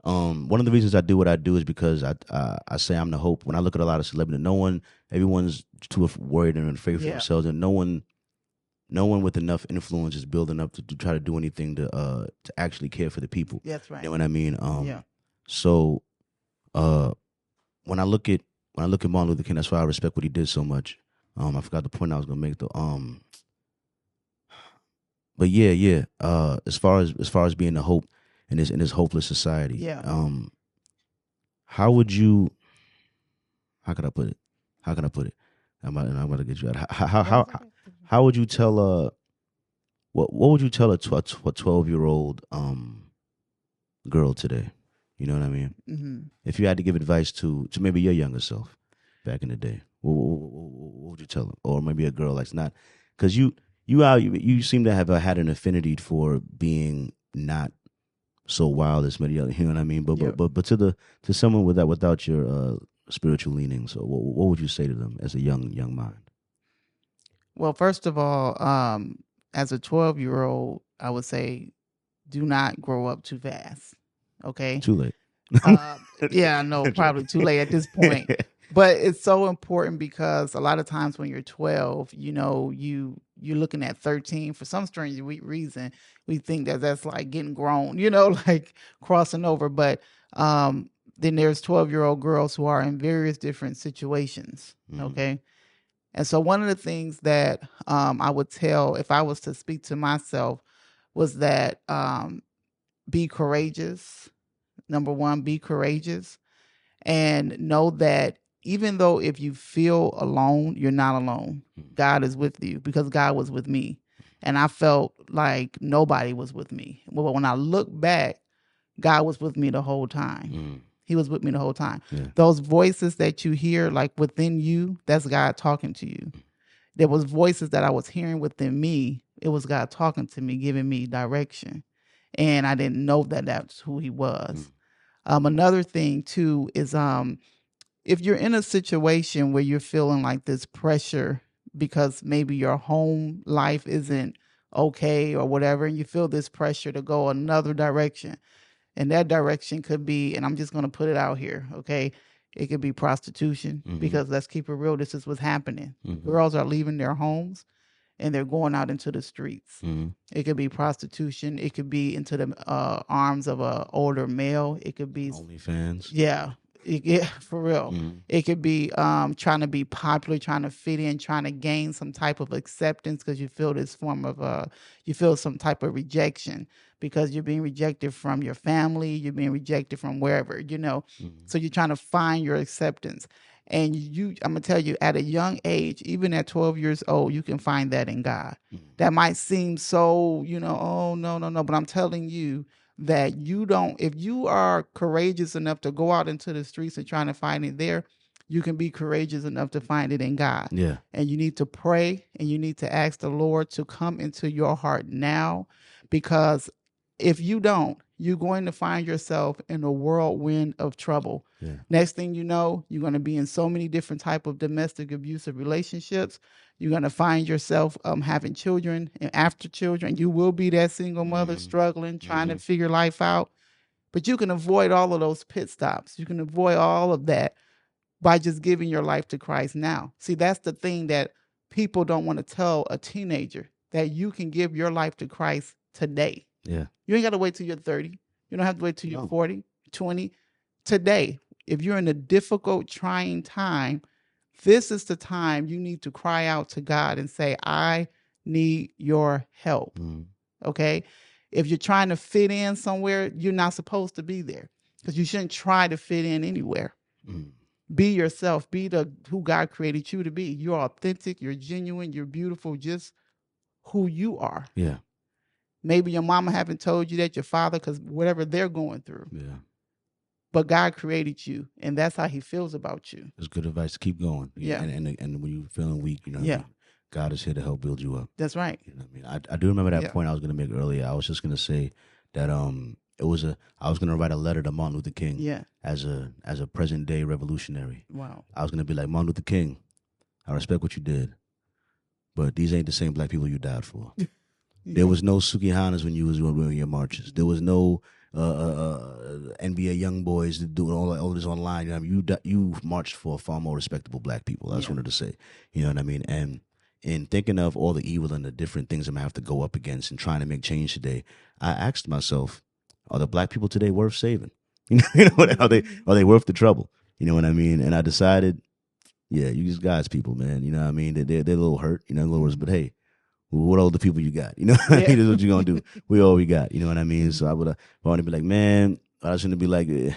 one of the reasons I do what I do is because I say I'm the hope. When I look at a lot of celebrities, everyone's too worried and afraid for themselves, and no one with enough influence is building up to try to do anything to actually care for the people. That's right. You know what I mean? So when I look at Martin Luther King, that's why I respect what he did so much. I forgot the point I was gonna make though. But yeah. As far as being the hope in this hopeless society. How could I put it? I'm about to get you out. How would you tell what would you tell a 12-year-old girl today? You know what I mean? Mm-hmm. If you had to give advice to maybe your younger self back in the day, what would you tell them? Or maybe a girl that's not, because you seem to have had an affinity for being not so wild as many other. You know what I mean? But to someone without your spiritual leanings, what would you say to them as a young mind? Well, first of all, as a 12-year-old, I would say, do not grow up too fast. Okay. Too late. Yeah, I know, probably too late at this point. But it's so important because a lot of times when you're 12, you're looking at 13 for some strange reason. We think that's like getting grown, like crossing over. But then there's 12-year-old girls who are in various different situations. Mm-hmm. Okay. And so one of the things that I would tell if I was to speak to myself was that be courageous. Number one, be courageous, and know that even though if you feel alone, you're not alone. God is with you, because God was with me. And I felt like nobody was with me. But when I look back, God was with me the whole time. Mm. He was with me the whole time. Yeah. Those voices that you hear like within you, that's God talking to you. There was voices that I was hearing within me. It was God talking to me, giving me direction. And I didn't know that that's who he was. Another thing too is if you're in a situation where you're feeling like this pressure because maybe your home life isn't okay or whatever, and you feel this pressure to go another direction. And that direction could be, and I'm just going to put it out here, okay? It could be prostitution, because let's keep it real. This is what's happening. Girls are leaving their homes and they're going out into the streets. It could be prostitution. It could be into the arms of an older male. It could be OnlyFans. Yeah. For real. It could be trying to be popular, trying to fit in, trying to gain some type of acceptance because you feel this form of you feel some type of rejection because you're being rejected from your family, you're being rejected from wherever, So you're trying to find your acceptance. And I'm gonna tell you, at a young age, even at 12 years old, you can find that in God. That might seem so, oh no, but I'm telling you that if you are courageous enough to go out into the streets and trying to find it there, you can be courageous enough to find it in God. Yeah. And you need to pray and you need to ask the Lord to come into your heart now, because if you don't, you're going to find yourself in a whirlwind of trouble. Yeah. Next thing you know, you're going to be in so many different type of domestic abusive relationships. You're going to find yourself having children, and after children, you will be that single mother struggling, trying to figure life out. But you can avoid all of those pit stops. You can avoid all of that by just giving your life to Christ now. See, that's the thing that people don't want to tell a teenager, that you can give your life to Christ today. Yeah. You ain't got to wait till you're 30. You don't have to wait till you're 40, 20. Today, if you're in a difficult, trying time, this is the time you need to cry out to God and say, I need your help. Okay? If you're trying to fit in somewhere, you're not supposed to be there, because you shouldn't try to fit in anywhere. Be yourself. Be who God created you to be. You're authentic. You're genuine. You're beautiful. Just who you are. Yeah. Maybe your mama haven't told you that, your father, because whatever they're going through. Yeah. But God created you, and that's how he feels about you. It's good advice to keep going. Yeah. And when you're feeling weak, God is here to help build you up. That's right. You know what I mean? I do remember that point I was going to make earlier. I was just going to say that I was going to write a letter to Martin Luther King as a present day revolutionary. Wow. I was going to be like, Martin Luther King, I respect what you did, but these ain't the same black people you died for. There was no Sukihanas when you was doing your marches. There was no NBA young boys doing all this online. You know what I mean? You marched for far more respectable black people. I just wanted to say, you know what I mean? And in thinking of all the evil and the different things I'm gonna have to go up against and trying to make change today, I asked myself, are the black people today worth saving? Are they worth the trouble? You know what I mean? And I decided, yeah, you just guys people, man. You know what I mean? They're a little hurt, in other words, but hey, what older people you got? You know what I mean? That's what you're going to do. We all we got. You know what I mean? So I would want to be like, man, I shouldn't be like, and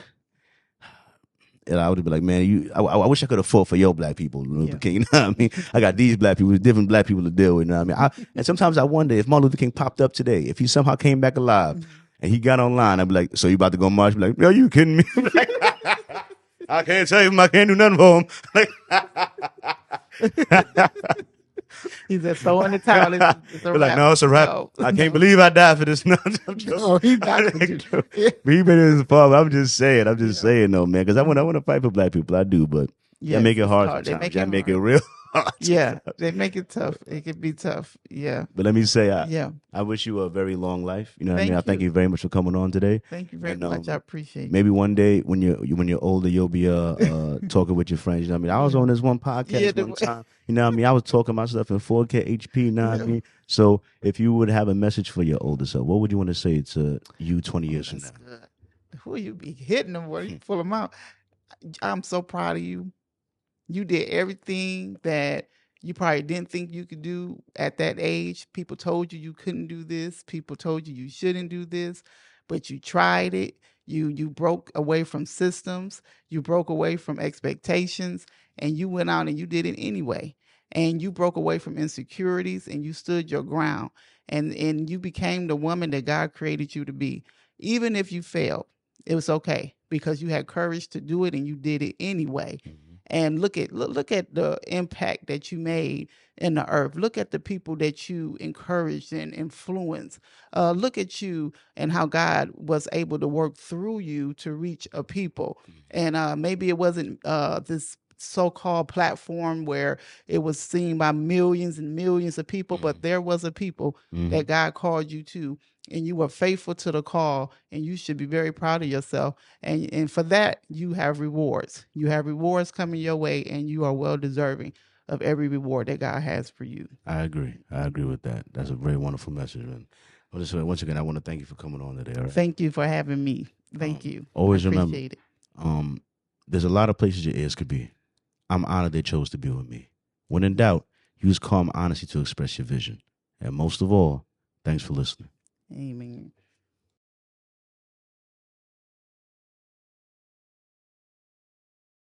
I would be like, man, I wish I could have fought for your black people, Luther King. You know what I mean? I got these black people, different black people to deal with. You know what I mean? And sometimes I wonder if Martin Luther King popped up today, if he somehow came back alive and he got online, I'd be like, so you about to go march? I'd be like, are you kidding me? I can't save him. I can't do nothing for him. He said, so in the towel. Like, no, it's a wrap. No. I can't believe I died for this. No, he's not. He been his father. I'm just saying though, man, because I want to fight for black people. I do, but they make it hard sometimes. They make it real hard. Yeah, they make it tough. It can be tough. Yeah. But let me say, I wish you a very long life. You know what I mean? I thank you very much for coming on today. Thank you very much. I appreciate it. Maybe one day when you're older, you'll be talking with your friends. You know what I mean? I was on this one podcast one time. You know what I mean? I was talking my stuff in 4K HP. You know what I mean? So if you would have a message for your older self, what would you want to say to you 20 years from now? Good. Who you be hitting them? Where you pull them out? I'm so proud of you. You did everything that you probably didn't think you could do at that age. People told you couldn't do this. People told you shouldn't do this, but you tried it. You broke away from systems. You broke away from expectations, and you went out and you did it anyway. And you broke away from insecurities and you stood your ground, and you became the woman that God created you to be. Even if you failed, it was okay, because you had courage to do it and you did it anyway. And look at the impact that you made in the earth. Look at the people that you encouraged and influenced. Look at you and how God was able to work through you to reach a people. And maybe it wasn't this so-called platform where it was seen by millions and millions of people, but there was a people that God called you to, and you were faithful to the call, and you should be very proud of yourself. And for that, you have rewards. You have rewards coming your way, and you are well deserving of every reward that God has for you. I agree with that. That's a very wonderful message, man. Well, once again, I want to thank you for coming on today. Right? Thank you for having me. Thank you. Always remember, there's a lot of places your ears could be. I'm honored they chose to be with me. When in doubt, use calm honesty to express your vision. And most of all, thanks for listening. Amen.